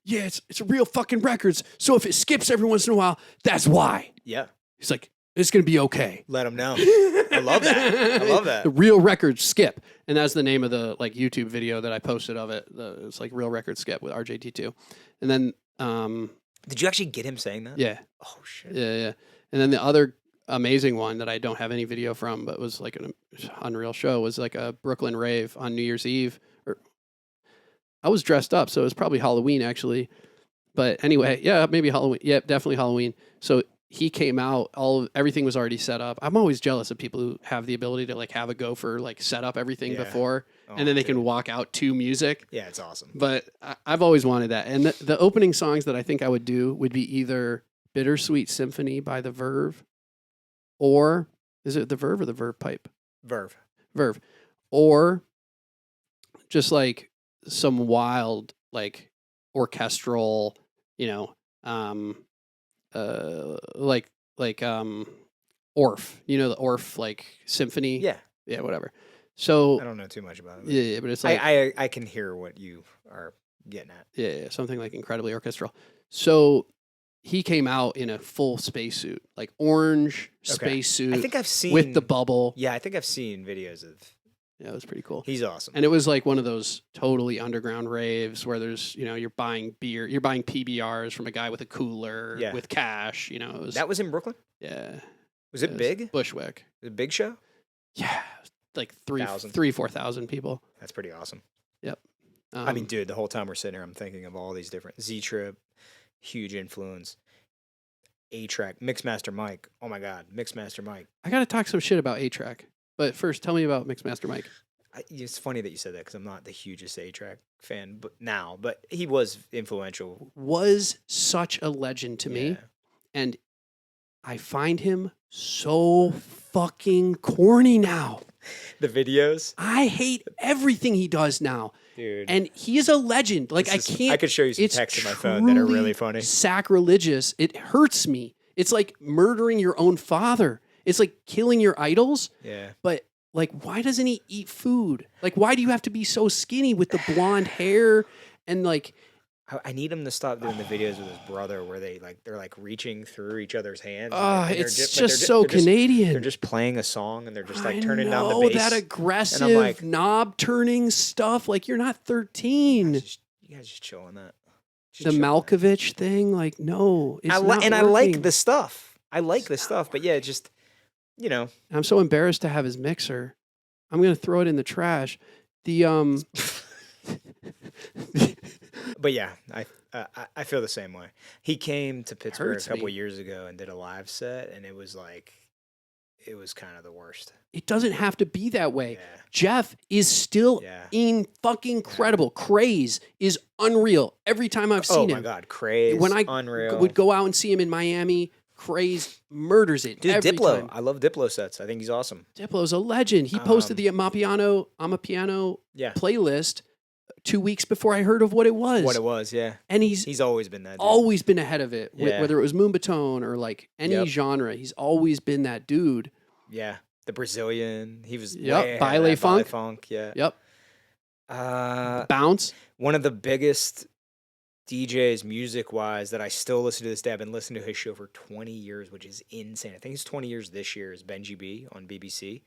yeah, it's a real fucking records. So if it skips every once in a while, that's why. Yeah, he's like, it's gonna be okay. Let him know. I love that. The Real Records Skip, and that's the name of the like YouTube video that I posted of it. It's like Real Records Skip with RJD2, and then. Did you actually get him saying that? Yeah. Oh shit. Yeah. And then the other amazing one that I don't have any video from, but was like an unreal show, was like a Brooklyn rave on New Year's Eve. I was dressed up, so it was probably Halloween actually. But anyway, yeah, maybe Halloween. Yeah, definitely Halloween. So he came out, everything was already set up. I'm always jealous of people who have the ability to like have a gopher like set up everything before, and then they can walk out to music. Yeah, it's awesome. But I've always wanted that. And the opening songs that I think I would do would be either Bittersweet Symphony by the Verve, or is it the Verve or the Verve Pipe? Verve. Or just like some wild, like orchestral, you know, like Orff, you know, the Orff like symphony. Yeah, whatever. So I don't know too much about it. Yeah, but it's like I can hear what you are getting at. Yeah, something like incredibly orchestral. So he came out in a full spacesuit, like orange spacesuit. I think I've seen with the bubble. Yeah, I think I've seen videos of. Yeah, it was pretty cool. He's awesome. And it was like one of those totally underground raves where there's, you know, you're buying beer, you're buying PBRs from a guy with a cooler with cash, you know. That was in Brooklyn? Yeah. Was it big? Bushwick. Was it a big show? Yeah. Like 4,000 people. That's pretty awesome. Yep. I mean, dude, the whole time we're sitting here, I'm thinking of all these different Z-Trip, huge influence. A-Track, Mixmaster Mike. Oh my God, Mixmaster Mike. I got to talk some shit about A-Track. But first, tell me about Mixmaster Mike. It's funny that you said that because I'm not the hugest A-Track fan but he was influential. Was such a legend to me. And I find him so fucking corny now. The videos? I hate everything he does now. Dude. And he is a legend. Like, I could show you some texts on my phone that are really funny. Sacrilegious. It hurts me. It's like murdering your own father. It's like killing your idols. Yeah. But like, why doesn't he eat food? Like, why do you have to be so skinny with the blonde hair and like? I need him to stop doing the videos with his brother where they're like reaching through each other's hands. It's just so Canadian. They're just playing a song and they're just like turning down the bass. That aggressive knob turning stuff. Like, you're not 13. You guys just chill on that. The Malkovich thing, like, no, it's not and I working. like the stuff. But yeah, just, you know. I'm so embarrassed to have his mixer. I'm gonna throw it in the trash. But yeah, I feel the same way. He came to Pittsburgh a couple years ago and did a live set, and it was kind of the worst. It doesn't have to be that way. Yeah. Jeff is still in fucking incredible. Craze is unreal. Every time I've seen him. Oh my God, Craze, when I unreal. Would go out and see him in Miami, Craze murders it. Dude, every Diplo. time. I love Diplo sets. I think he's awesome. Diplo's a legend. He posted the I'm a Piano playlist 2 weeks before I heard of what it was. Yeah. And he's always been that dude. Always been ahead of it. Whether it was Moonbaton or like any genre, he's always been that dude. Yeah. The Brazilian. He was Baile Funk. Yeah. Yep. Bounce. One of the biggest DJs music-wise that I still listen to this day. I've been listening to his show for 20 years, which is insane. I think it's 20 years this year, is Benji B on BBC.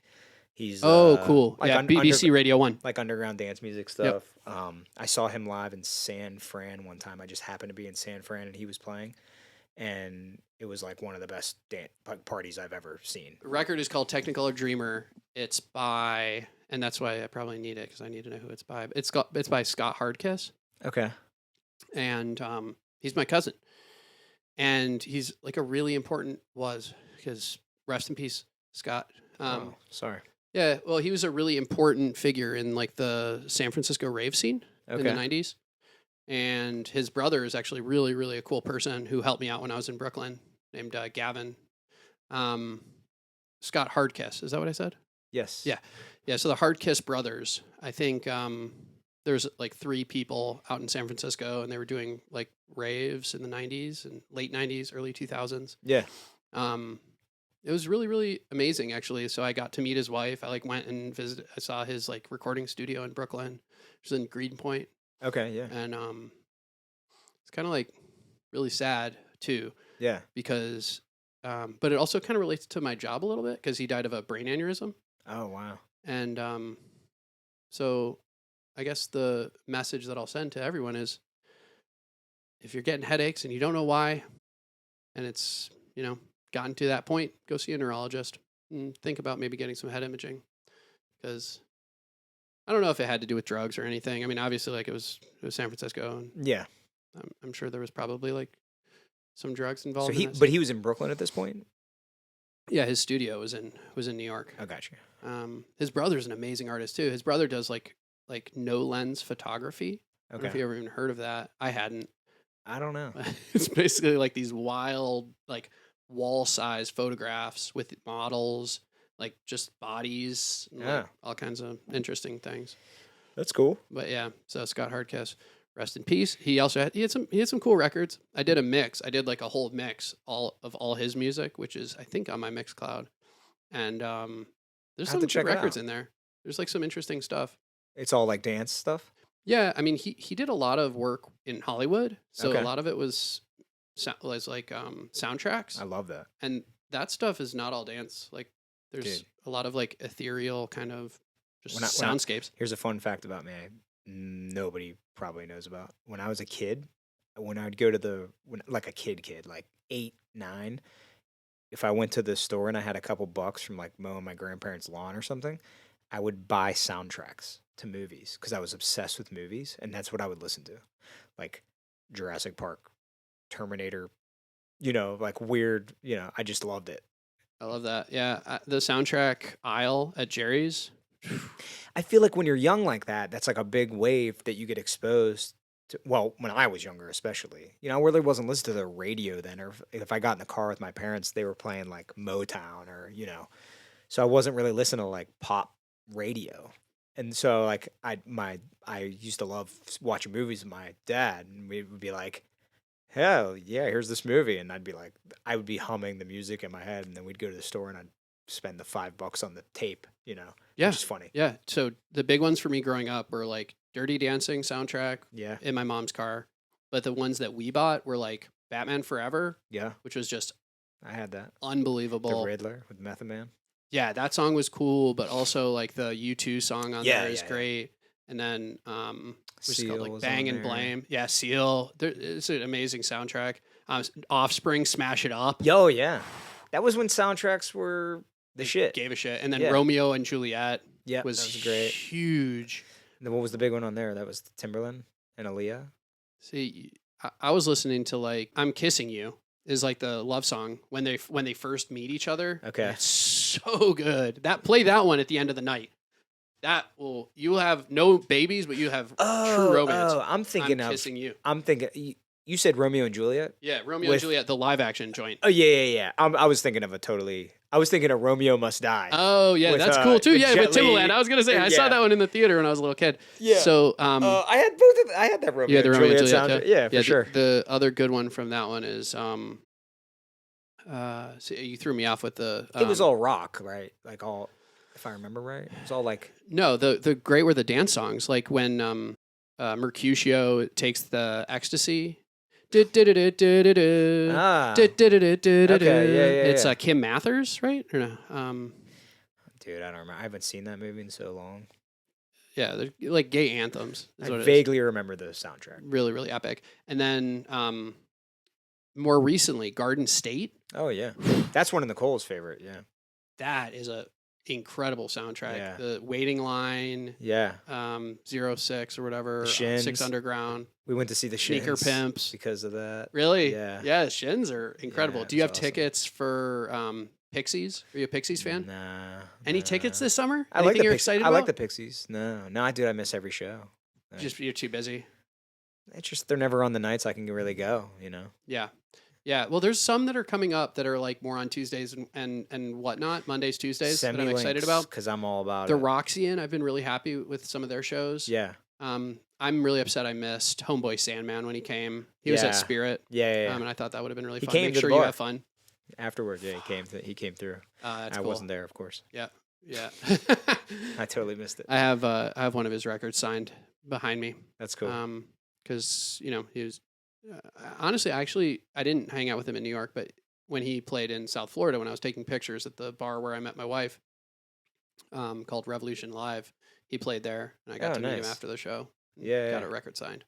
He's cool. Like BBC Radio 1. Like underground dance music stuff. Yep. I saw him live in San Fran one time. I just happened to be in San Fran and he was playing. And it was like one of the best parties I've ever seen. The record is called Technicolor Dreamer. It's by, and that's why I probably need it because I need to know who it's by. It's by Scott Hardkiss. Okay. And he's my cousin. And he's like a really important because rest in peace, Scott. Sorry. Yeah, well, he was a really important figure in like the San Francisco rave scene in the 90s. And his brother is actually really, really a cool person who helped me out when I was in Brooklyn, named Gavin. Scott Hardkiss, is that what I said? Yes. Yeah. Yeah, so the Hardkiss brothers, I think there's like 3 people out in San Francisco, and they were doing like raves in the 90s and late 90s, early 2000s. Yeah. It was really, really amazing, actually. So I got to meet his wife. I like went and visited. I saw his like recording studio in Brooklyn, which is in Greenpoint. Okay, yeah. And it's kind of like really sad too. Yeah. Because, but it also kind of relates to my job a little bit because he died of a brain aneurysm. Oh, wow. And so I guess the message that I'll send to everyone is if you're getting headaches and you don't know why, and it's, gotten to that point, go see a neurologist and think about maybe getting some head imaging, because I don't know if it had to do with drugs or anything. I mean, obviously, like it was San Francisco, and Yeah. I'm sure there was probably like some drugs So involved in this. but he was in Brooklyn at this point. Yeah, his studio was in New York. I got you. His brother's an amazing artist too. His brother does like no lens photography. I don't know if Okay. you ever even heard of that. I hadn't. I don't know. It's basically like these wild, like wall size photographs with models, like just bodies, and, Yeah. like, all kinds of interesting things. That's cool. But yeah, so Scott Hardkiss, rest in peace. He also had some cool records. I did a mix. I did like a whole mix of all his music, which is I think on my Mixcloud. And there's some good records in there. There's like some interesting stuff. It's all like dance stuff. Yeah, I mean he did a lot of work in Hollywood, so Okay. a lot of it was like soundtracks, I love that. and that stuff is not all dance. Like there's Dude. a lot of like ethereal kind of just When I- soundscapes. Here's a fun fact about me. Nobody probably knows about. When I was a kid, when I would go to like a kid, like 8, 9, if I went to the store and I had a couple bucks from like mowing my grandparents' lawn or something, I would buy soundtracks to movies because I was obsessed with movies, and that's what I would listen to, like Jurassic Park, Terminator, like weird. I just loved it. I love that. Yeah, the soundtrack aisle at Jerry's. I feel like when you're young like that, that's like a big wave that you get exposed to. Well, when I was younger, especially, I really wasn't listening to the radio then, or if I got in the car with my parents, they were playing like Motown or, so I wasn't really listening to like pop radio. And so like I used to love watching movies with my dad, and we would be like, hell yeah, here's this movie. And I would be humming the music in my head, and then we'd go to the store and I'd spend the $5 on the tape, Yeah. which is funny. Yeah. So the big ones for me growing up were like Dirty Dancing soundtrack Yeah. in my mom's car. But the ones that we bought were like Batman Forever, Yeah. which was just I had that. unbelievable. The Riddler with Method Man. Yeah, that song was cool, but also like the U2 song on Yeah, there is yeah. great. And then which is Seal called like was Bang on and there. Blame. Yeah, Seal. It's an amazing soundtrack. Offspring, Smash It Up. Yo, yeah. That was when soundtracks were the shit. Gave a shit. And then Yeah. Romeo and Juliet Yeah, was, that was great. huge. And then what was the big one on there? That was Timberland and Aaliyah. See, I was listening to like "I'm Kissing You" is like the love song when they first meet each other. Okay. It's so good. Play that one at the end of the night. You will have no babies, but you have true romance. I'm thinking I'm Kissing You. I'm thinking. You said Romeo and Juliet. Yeah, Romeo and Juliet, the live action joint. Oh yeah. I was thinking of I was thinking of Romeo Must Die. Oh yeah, With, that's cool too. with Yeah, Jet with Timbaland. Li. I was gonna say I saw Yeah. that one in the theater when I was a little kid. Yeah. So I had both of I had that Romeo yeah, the and Romeo and Juliet Juliet. soundtrack. Yeah, for sure. The other good one from that one is so you threw me off with the. It was all rock, right? Like all, if I remember right, it was all like. No, the great were the dance songs, like when Mercutio takes the ecstasy. Ah. It's Kim Mathers, right? Or no? Dude, I don't remember. I haven't seen that movie in so long. Yeah, they're like gay anthems. Is I what it is. vaguely remember the soundtrack. Really, really epic. And then more recently, Garden State. Oh yeah, that's one of Nicole's favorite. Yeah. That is a incredible soundtrack. Yeah. The Waiting Line, Yeah. 06 or whatever, Shins. 6 Underground, We went to see the Sneaker Shins Pimps. because of that. Really? Yeah. Yeah, Shins are incredible. Yeah, Do you have it's awesome. tickets for Pixies? Are you a Pixies fan? Nah. Any tickets this summer? I like Anything the you're Pix- excited I about? like the Pixies. No, I miss every show. Just you're too busy. It's just they're never on the nights I can really go. Yeah. Yeah. Well, there's some that are coming up that are like more on Tuesdays and whatnot, Mondays, Tuesdays that I'm excited about. because I'm all about The it. Roxy I've been really happy with some of their shows. Yeah. I'm really upset I missed Homeboy Sandman when he came. He was Yeah. at Spirit. Yeah. And I thought that would have been really He fun. came Make to the sure you bar. have fun. Afterwards, yeah, he came through. That's I cool. wasn't there, of course. Yeah. Yeah. I totally missed it. I have one of his records signed behind me. That's cool. Because he was honestly, I didn't hang out with him in New York, but when he played in South Florida, when I was taking pictures at the bar where I met my wife, called Revolution Live, he played there, and I got to meet him nice. after the show. Yeah, got a record signed.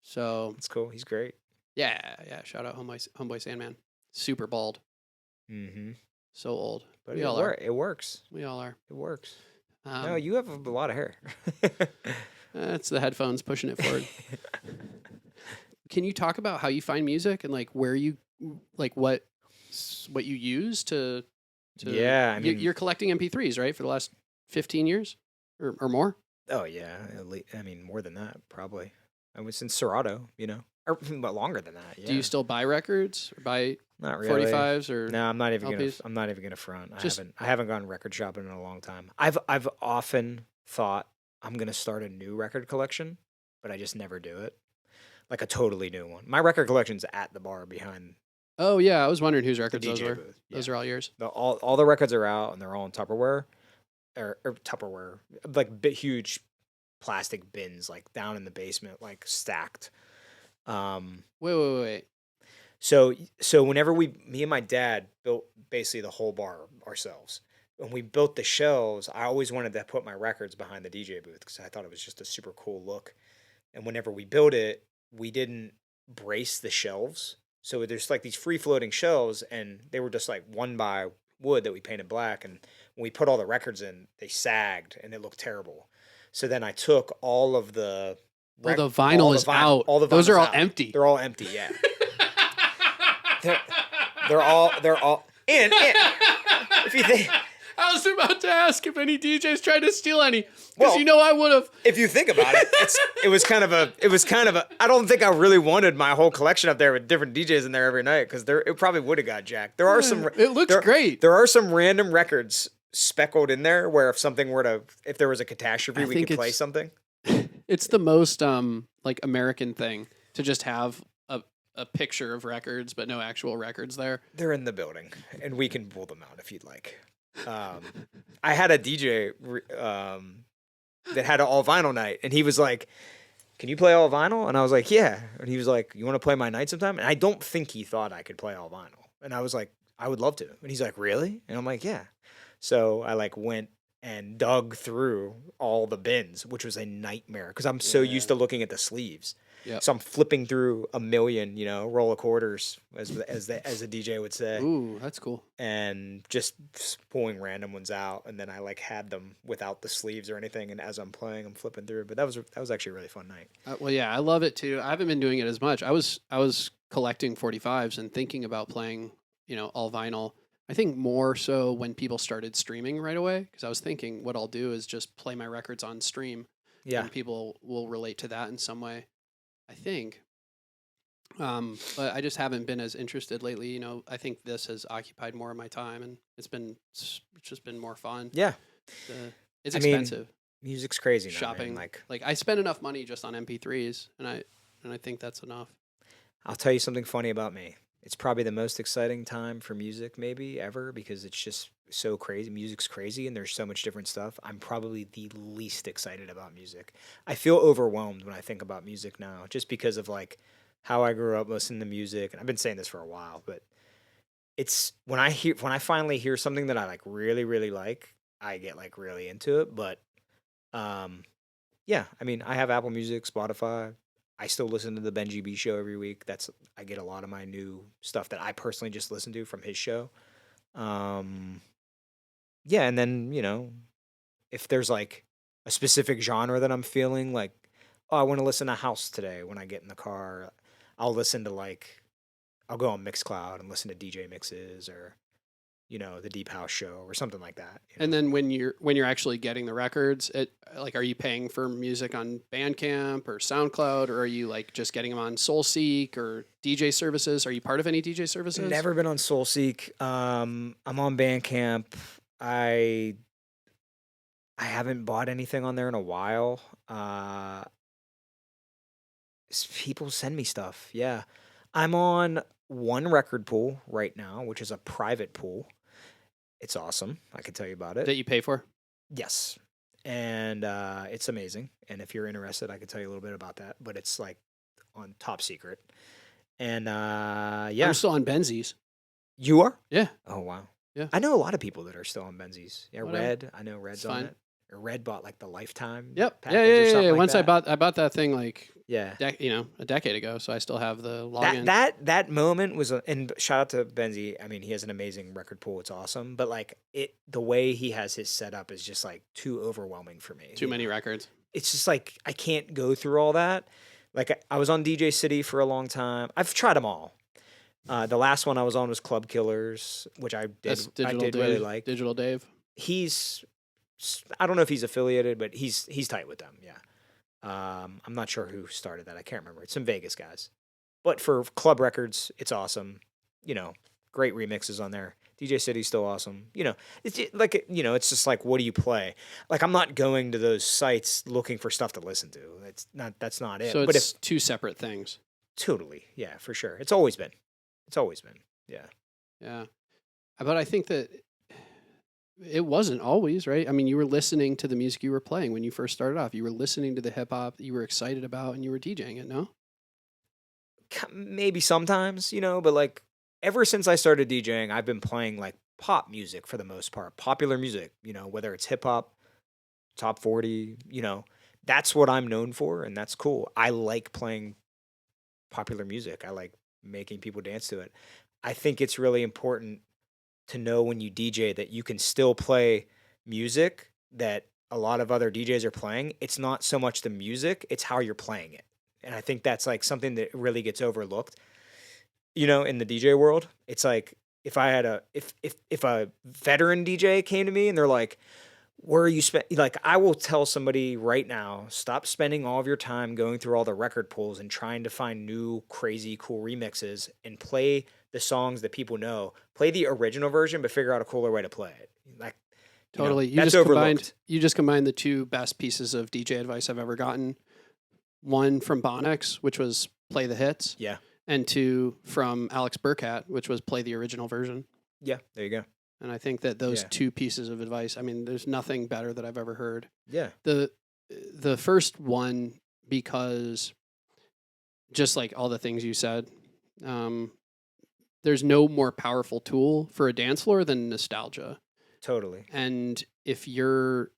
So That's cool. He's great. yeah. Shout out Homeboy Sandman. Super bald. Mm-hmm. So old. But We all are. it works. We all are. It works. No, you have a lot of hair. It's the headphones pushing it forward. Can you talk about how you find music and like where you like what you use to Yeah, I mean, you're collecting MP3s, right? For the last 15 years or more? oh yeah, I mean more than that probably. I was in Serato, but longer than that. Do you Yeah, still buy records or buy not really. 45s or No, I'm not even LPs? gonna front. Just I haven't gone record shopping in a long time. I've often thought I'm gonna start a new record collection, but I just never do it. Like a totally new one. My record collection's at the bar behind Oh yeah, I was wondering whose the records those DJ were. booth. Yeah. Those are all yours. All the records are out and they're all in Tupperware or Tupperware, like big huge plastic bins, like down in the basement, like stacked. Wait. So whenever me and my dad built basically the whole bar ourselves. When we built the shelves, I always wanted to put my records behind the DJ booth because I thought it was just a super cool look. And whenever we built it, we didn't brace the shelves. So there's like these free floating shelves and they were just like one by wood that we painted black. And when we put all the records in, they sagged and it looked terrible. So then I took all of the the vinyl is out. All the those are all out. empty. They're all empty, yeah. they're all and if you think I was about to ask if any DJs tried to steal any, because well, I would have. If you think about it, it was kind of a. I don't think I really wanted my whole collection up there with different DJs in there every night because it probably would have got jacked. There are some. It looks great. There are some random records speckled in there where if there was a catastrophe, we could play something. It's the most like American thing to just have a picture of records, but no actual records there. They're in the building, and we can pull them out if you'd like. I had a DJ that had an all vinyl night, and he was like, "Can you play all vinyl?" And I was like, "Yeah." And he was like, "You want to play my night sometime?" And I don't think he thought I could play all vinyl, and I was like, "I would love to." And he's like, "Really?" And I'm like, "Yeah." So I like went and dug through all the bins, which was a nightmare because I'm so used to looking at the sleeves. Yep. So I'm flipping through a million, roll of quarters, as the DJ would say. Ooh, that's cool. And just pulling random ones out, and then I like had them without the sleeves or anything. And as I'm playing, I'm flipping through. But that was actually a really fun night. Well, yeah, I love it too. I haven't been doing it as much. I was collecting 45s and thinking about playing, all vinyl. I think more so when people started streaming right away, because I was thinking what I'll do is just play my records on stream. Yeah, and people will relate to that in some way, I think. But I just haven't been as interested lately. I think this has occupied more of my time, and it's just been more fun. Yeah, it's expensive. Music's crazy. Shopping, now, like I spend enough money just on MP3s, and I think that's enough. I'll tell you something funny about me. It's probably the most exciting time for music maybe ever because it's just so crazy. Music's crazy and there's so much different stuff. I'm probably the least excited about music. I feel overwhelmed when I think about music now just because of like how I grew up listening to music. And I've been saying this for a while, but it's when I finally hear something that I like really, really like, I get like really into it. But yeah, I mean, I have Apple Music, Spotify. I still listen to the Benji B show every week. I get a lot of my new stuff that I personally just listen to from his show. Yeah, and then, if there's like a specific genre that I'm feeling like, oh, I want to listen to house today when I get in the car, I'll listen to I'll go on Mixcloud and listen to DJ mixes or the Deep House show or something like that. And then when you're actually getting the records, are you paying for music on Bandcamp or SoundCloud, or are you like just getting them on SoulSeek or DJ services? Are you part of any DJ services? Never been on SoulSeek. I'm on Bandcamp. I haven't bought anything on there in a while. People send me stuff. Yeah. I'm on one record pool right now, which is a private pool. It's awesome. I can tell you about it. That you pay for? Yes. And it's amazing. And if you're interested, I can tell you a little bit about that. But it's like on top secret. And yeah. I'm still on Benzies. You are? Yeah. Oh, wow. Yeah. I know a lot of people that are still on Benzies. Yeah, Whatever. Red. I know Red's on it. or Red bought like the lifetime Yep. package or something Yeah. like Once that. I bought that thing like Yeah. a decade ago, so I still have the login. That moment was and shout out to Benzie. I mean, he has an amazing record pool. It's awesome, but like the way he has his setup is just like too overwhelming for me. Too many records. It's just like I can't go through all that. Like I was on DJ City for a long time. I've tried them all. The last one I was on was Club Killers, which I did really like. Digital Dave. I don't know if he's affiliated, but he's tight with them. Yeah. I'm not sure who started that. I can't remember. It's some Vegas guys. But for club records, it's awesome. You know, great remixes on there. DJ City's still awesome. You know, it's just like, what do you play? Like, I'm not going to those sites looking for stuff to listen to. That's not it. So but it's two separate things. Totally. Yeah, for sure. It's always been. Yeah. Yeah. But I think that it wasn't always, right? I mean, you were listening to the music you were playing when you first started off. You were listening to the hip hop that you were excited about and you were DJing it, no? Maybe sometimes, but like ever since I started DJing, I've been playing like pop music for the most part, popular music, whether it's hip hop, top 40, that's what I'm known for. And that's cool. I like playing popular music. I like making people dance to it. I think it's really important to know when you DJ that you can still play music that a lot of other DJs are playing. It's not so much the music, it's how you're playing it. And I think that's like something that really gets overlooked. In the DJ world, it's like if a veteran DJ came to me and they're like, where are you like, I will tell somebody right now, stop spending all of your time going through all the record pools and trying to find new crazy cool remixes and play the songs that people know. Play the original version, but figure out a cooler way to play it. Like, totally. That's overlooked. You just combined the two best pieces of DJ advice I've ever gotten. One from Bonix, which was play the hits. Yeah. And two from Alex Burkett, which was play the original version. Yeah, there you go. And I think that those two pieces of advice, I mean, there's nothing better that I've ever heard. Yeah. The first one, because just like all the things you said, there's no more powerful tool for a dance floor than nostalgia. Totally. And if you're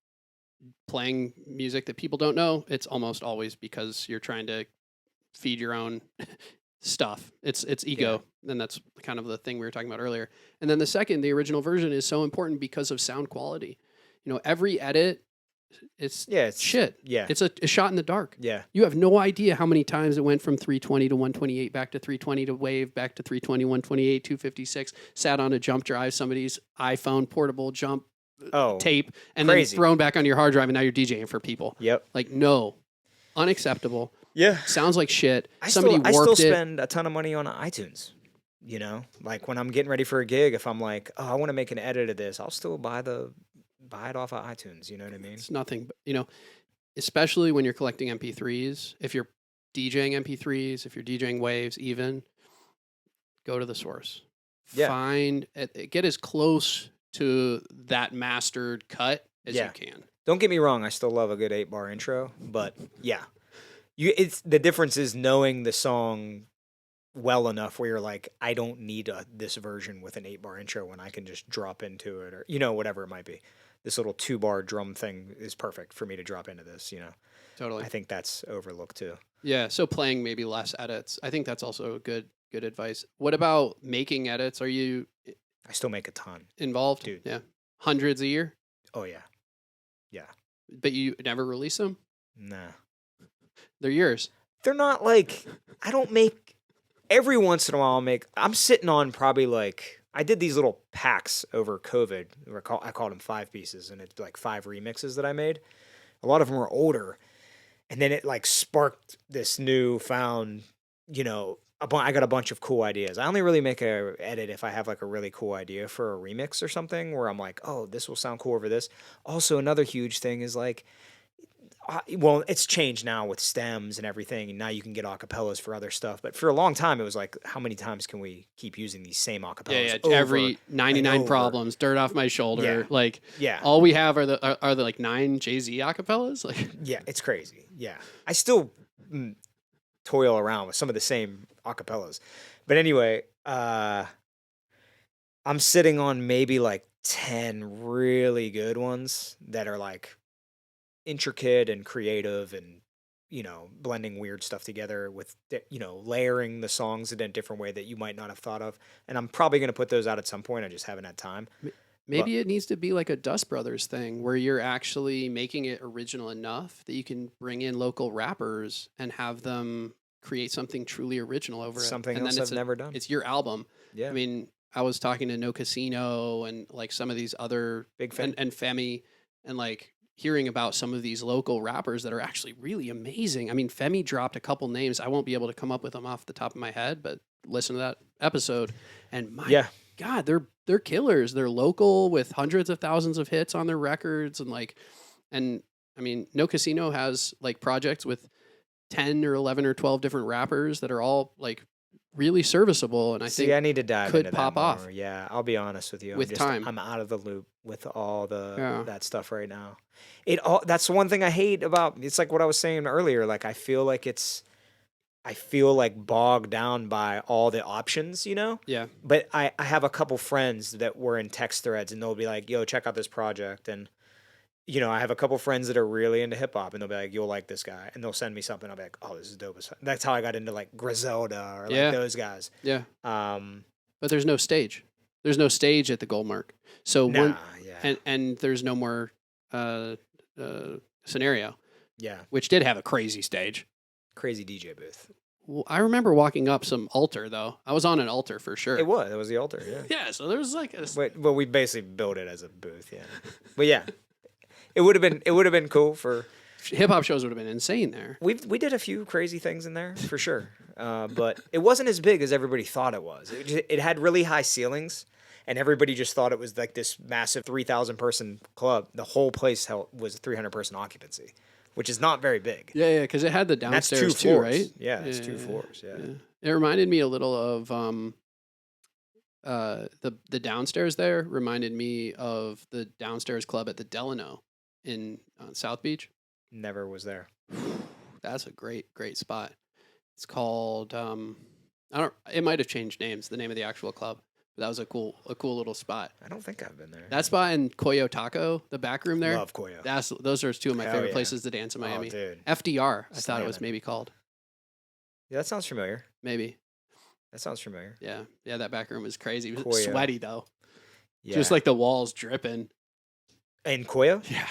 playing music that people don't know, it's almost always because you're trying to feed your own stuff. It's ego. And that's kind of the thing we were talking about earlier. And then the original version is so important because of sound quality. Every edit, it's shit. Yeah. It's a shot in the dark. Yeah. You have no idea how many times it went from 320 to 128, back to 320 to wave, back to 320, 128, 256, sat on a jump drive, somebody's iPhone portable jump tape, and crazy. Then thrown back on your hard drive, and now you're DJing for people. Yep. Like, no. Unacceptable. Yeah. Sounds like shit. I still spend a ton of money on iTunes. Like when I'm getting ready for a gig, if I'm like, oh, I want to make an edit of this, I'll still buy it off of iTunes. You know what I mean? It's nothing, but, especially when you're collecting MP3s, if you're DJing MP3s, if you're DJing waves, even, go to the source. Yeah. Get as close to that mastered cut as you can. Don't get me wrong, I still love a good 8-bar intro, but yeah. The difference is knowing the song well enough where you're like, I don't need this version with an 8-bar intro when I can just drop into it, or whatever it might be. This little 2-bar drum thing is perfect for me to drop into this. Totally. I think that's overlooked too. Yeah, so playing maybe less edits. I think that's also good advice. What about making edits? Are you? I still make a ton. Involved, dude. Yeah, hundreds a year. Oh yeah. But you never release them? Nah. They're yours. They're not like, I don't make, every once in a while I'm sitting on probably like, I did these little packs over COVID. I called them 5 pieces, and it's like 5 remixes that I made. A lot of them were older. And then it like sparked this newfound, I got a bunch of cool ideas. I only really make a edit if I have like a really cool idea for a remix or something where I'm like, oh, this will sound cool over this. Also, another huge thing is like, it's changed now with stems and everything, and now you can get acapellas for other stuff. But for a long time, it was like, how many times can we keep using these same acapellas? Yeah, every 99 problems, dirt off my shoulder. Yeah. All we have are the like 9 Jay-Z acapellas. Like, yeah, it's crazy. Yeah, I still toil around with some of the same acapellas, but anyway, I'm sitting on maybe like 10 really good ones that are like intricate and creative and, blending weird stuff together with, layering the songs in a different way that you might not have thought of. And I'm probably going to put those out at some point. I just haven't had time. M- But Maybe it needs to be like a Dust Brothers thing where you're actually making it original enough that you can bring in local rappers and have them create something truly original over it. something And else then I've never done. it's your album. I Yeah. mean, I was talking to No Casino and like some of these other Big fan. and Femi and like hearing about some of these local rappers that are actually really amazing. I mean, Femi dropped a couple names. I won't be able to come up with them off the top of my head, but listen to that episode and my Yeah. God, they're killers. They're local with hundreds of thousands of hits on their records and I mean, No Casino has like projects with 10 or 11 or 12 different rappers that are all like really serviceable and I See, think I need to dive could into pop that more. off Yeah, I'll be honest with you. with time. I'm out of the loop with all Yeah. that stuff right now. That's the one thing I hate about it's like what I was saying earlier. Like I feel like bogged down by all the options, Yeah. But I have a couple friends that were in text threads and they'll be like, yo, check out this project. And, I have a couple friends that are really into hip hop and they'll be like, you'll like this guy. And they'll send me something. I'll be like, oh, this is dope. That's how I got into like Griselda or like Yeah. those guys. Yeah. Um, But there's no stage. There's no stage at the Goldmark. So nah, yeah. and there's no more scenario, Yeah. which did have a crazy stage. Crazy DJ booth. Well, I remember walking up some altar though. I was on an altar for sure. It was the altar, yeah. Yeah, so there was like a But we basically built it as a booth, yeah. But yeah, it would have been cool for. hip hop shows would have been insane there. We did a few crazy things in there for sure, but it wasn't as big as everybody thought it was. It had really high ceilings, and everybody just thought it was like this massive 3,000 person club. The whole place was 300 person occupancy, which is not very big. Yeah, because it had the And that's downstairs two too, floors. right? Yeah, it's two floors. Yeah. It reminded me a little of the downstairs there reminded me of the downstairs club at the Delano in South Beach. Never was there. That's a great spot. It's called it might have changed names, the name of the actual club. But that was a cool little spot. I don't think I've been there. That spot in Coyo Taco, the back room there. Love Koyo. Those are two of my Hell favorite yeah. places to dance in Miami. Oh, dude. FDR, I thought it was Slamming. maybe called. Yeah, that sounds familiar. Maybe. That sounds familiar. Yeah. Yeah, that back room was crazy. It was Coyo. sweaty though. Yeah. Just like the walls dripping. in Koyo? Yeah.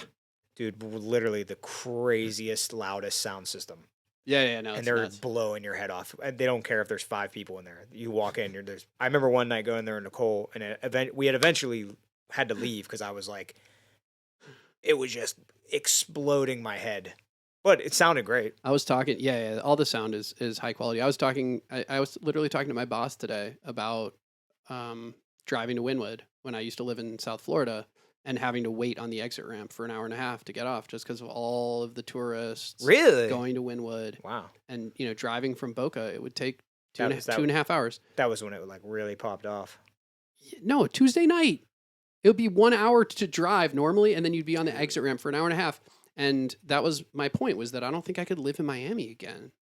Dude, literally the craziest, loudest sound system. Yeah, no, And it's they're nuts. blowing your head off. And they don't care if there's 5 people in there. You walk in, I remember one night going there with Nicole, and we had eventually had to leave because I was like, it was just exploding my head. But it sounded great. I was talking, yeah, all the sound is high quality. I was literally talking to my boss today about driving to Wynwood when I used to live in South Florida and having to wait on the exit ramp for an hour and a half to get off just because of all of the tourists Really? going to Wynwood. Wow. And, driving from Boca, it would take two That and was- a half hours. That was when it like really popped off. No, Tuesday night. It would be 1 hour to drive normally, and then you'd be on the exit ramp for an hour and a half. And that was my point, was that I don't think I could live in Miami again.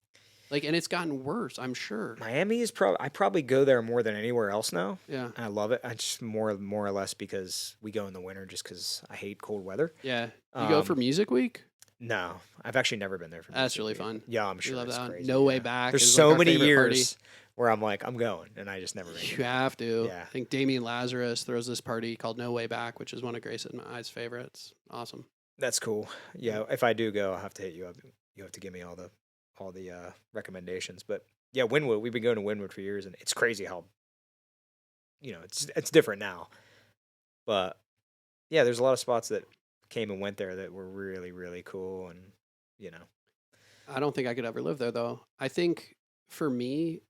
And it's gotten worse, I'm sure. Miami is I probably go there more than anywhere else now. Yeah. And I love it. I just more or less because we go in the winter just because I hate cold weather. Yeah. You go for Music Week? No, I've actually never been there for That's Music really Week. fun. Yeah, I'm We sure love it's that. crazy. No Way yeah. Back. There's is so like our many favorite years party. where I'm like, I'm going, and I just never make You it. have to. Yeah. I think Damian Lazarus throws this party called No Way Back, which is one of Grace and I's favorites. Awesome. That's cool. Yeah, if I do go, I'll have to hit you up. You have to give me all the recommendations. But yeah, Wynwood. We've been going to Wynwood for years, and it's crazy how it's different now. But yeah, there's a lot of spots that came and went there that were really, really cool, and I don't think I could ever live there, though. I think for me,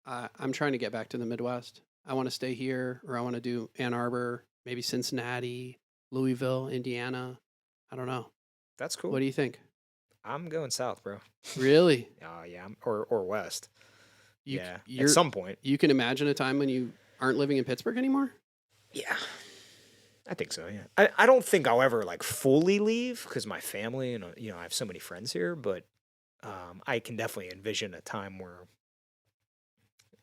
I'm trying to get back to the Midwest. I want to stay here, or I want to do Ann Arbor, maybe Cincinnati, Louisville, Indiana. I don't know. that's cool. What do you think? I'm going south, bro. Really? Yeah, or west. You, Yeah, you're, at some point. you can imagine a time when you aren't living in Pittsburgh anymore? Yeah, I think so. Yeah, I don't think I'll ever like fully leave because my family and I have so many friends here, but I can definitely envision a time where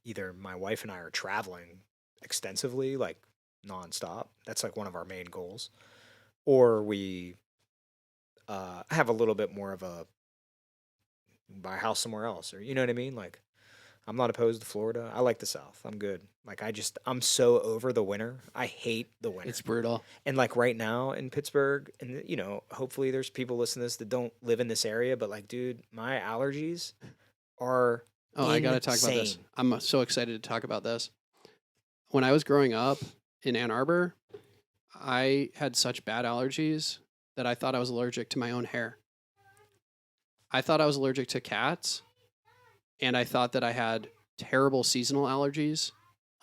either my wife and I are traveling extensively, like nonstop. That's like one of our main goals, or we I have a little bit more of a buy a house somewhere else, or you know what I mean? Like, I'm not opposed to Florida. I like the South. I'm good. Like, I'm so over the winter. I hate the winter. It's brutal. And like right now in Pittsburgh, and you know, hopefully there's people listening to this that don't live in this area, but like, dude, my allergies are I got to talk about this. insane. I'm so excited to talk about this. When I was growing up in Ann Arbor, I had such bad allergies that I thought I was allergic to my own hair. I thought I was allergic to cats, and I thought that I had terrible seasonal allergies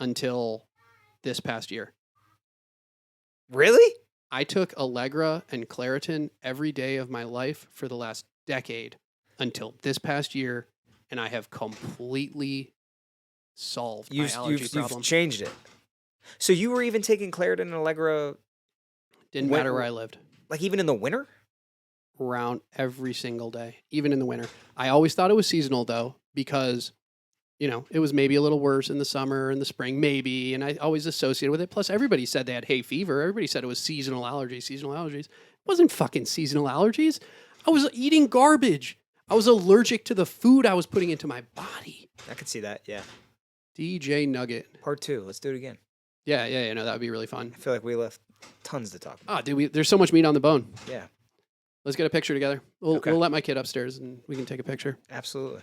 until this past year. Really? I took Allegra and Claritin every day of my life for the last decade until this past year, and I have completely solved my allergy problem. You've changed it. So you were even taking Claritin and Allegra, Didn't matter where I lived. like even in the winter? Around every single day, even in the winter. I always thought it was seasonal though, because you know, it was maybe a little worse in the summer and the spring, maybe, and I always associated with it. Plus, everybody said they had hay fever. Everybody said it was seasonal allergies. Seasonal allergies. It wasn't fucking seasonal allergies. I was eating garbage. I was allergic to the food I was putting into my body. I could see that, yeah. DJ Nugget. Part 2. Let's do it again. Yeah. No, that would be really fun. I feel like we left tons to talk about. Ah, dude, there's so much meat on the bone. Yeah. Let's get a picture together. We'll Okay. let my kid upstairs and we can take a picture. Absolutely.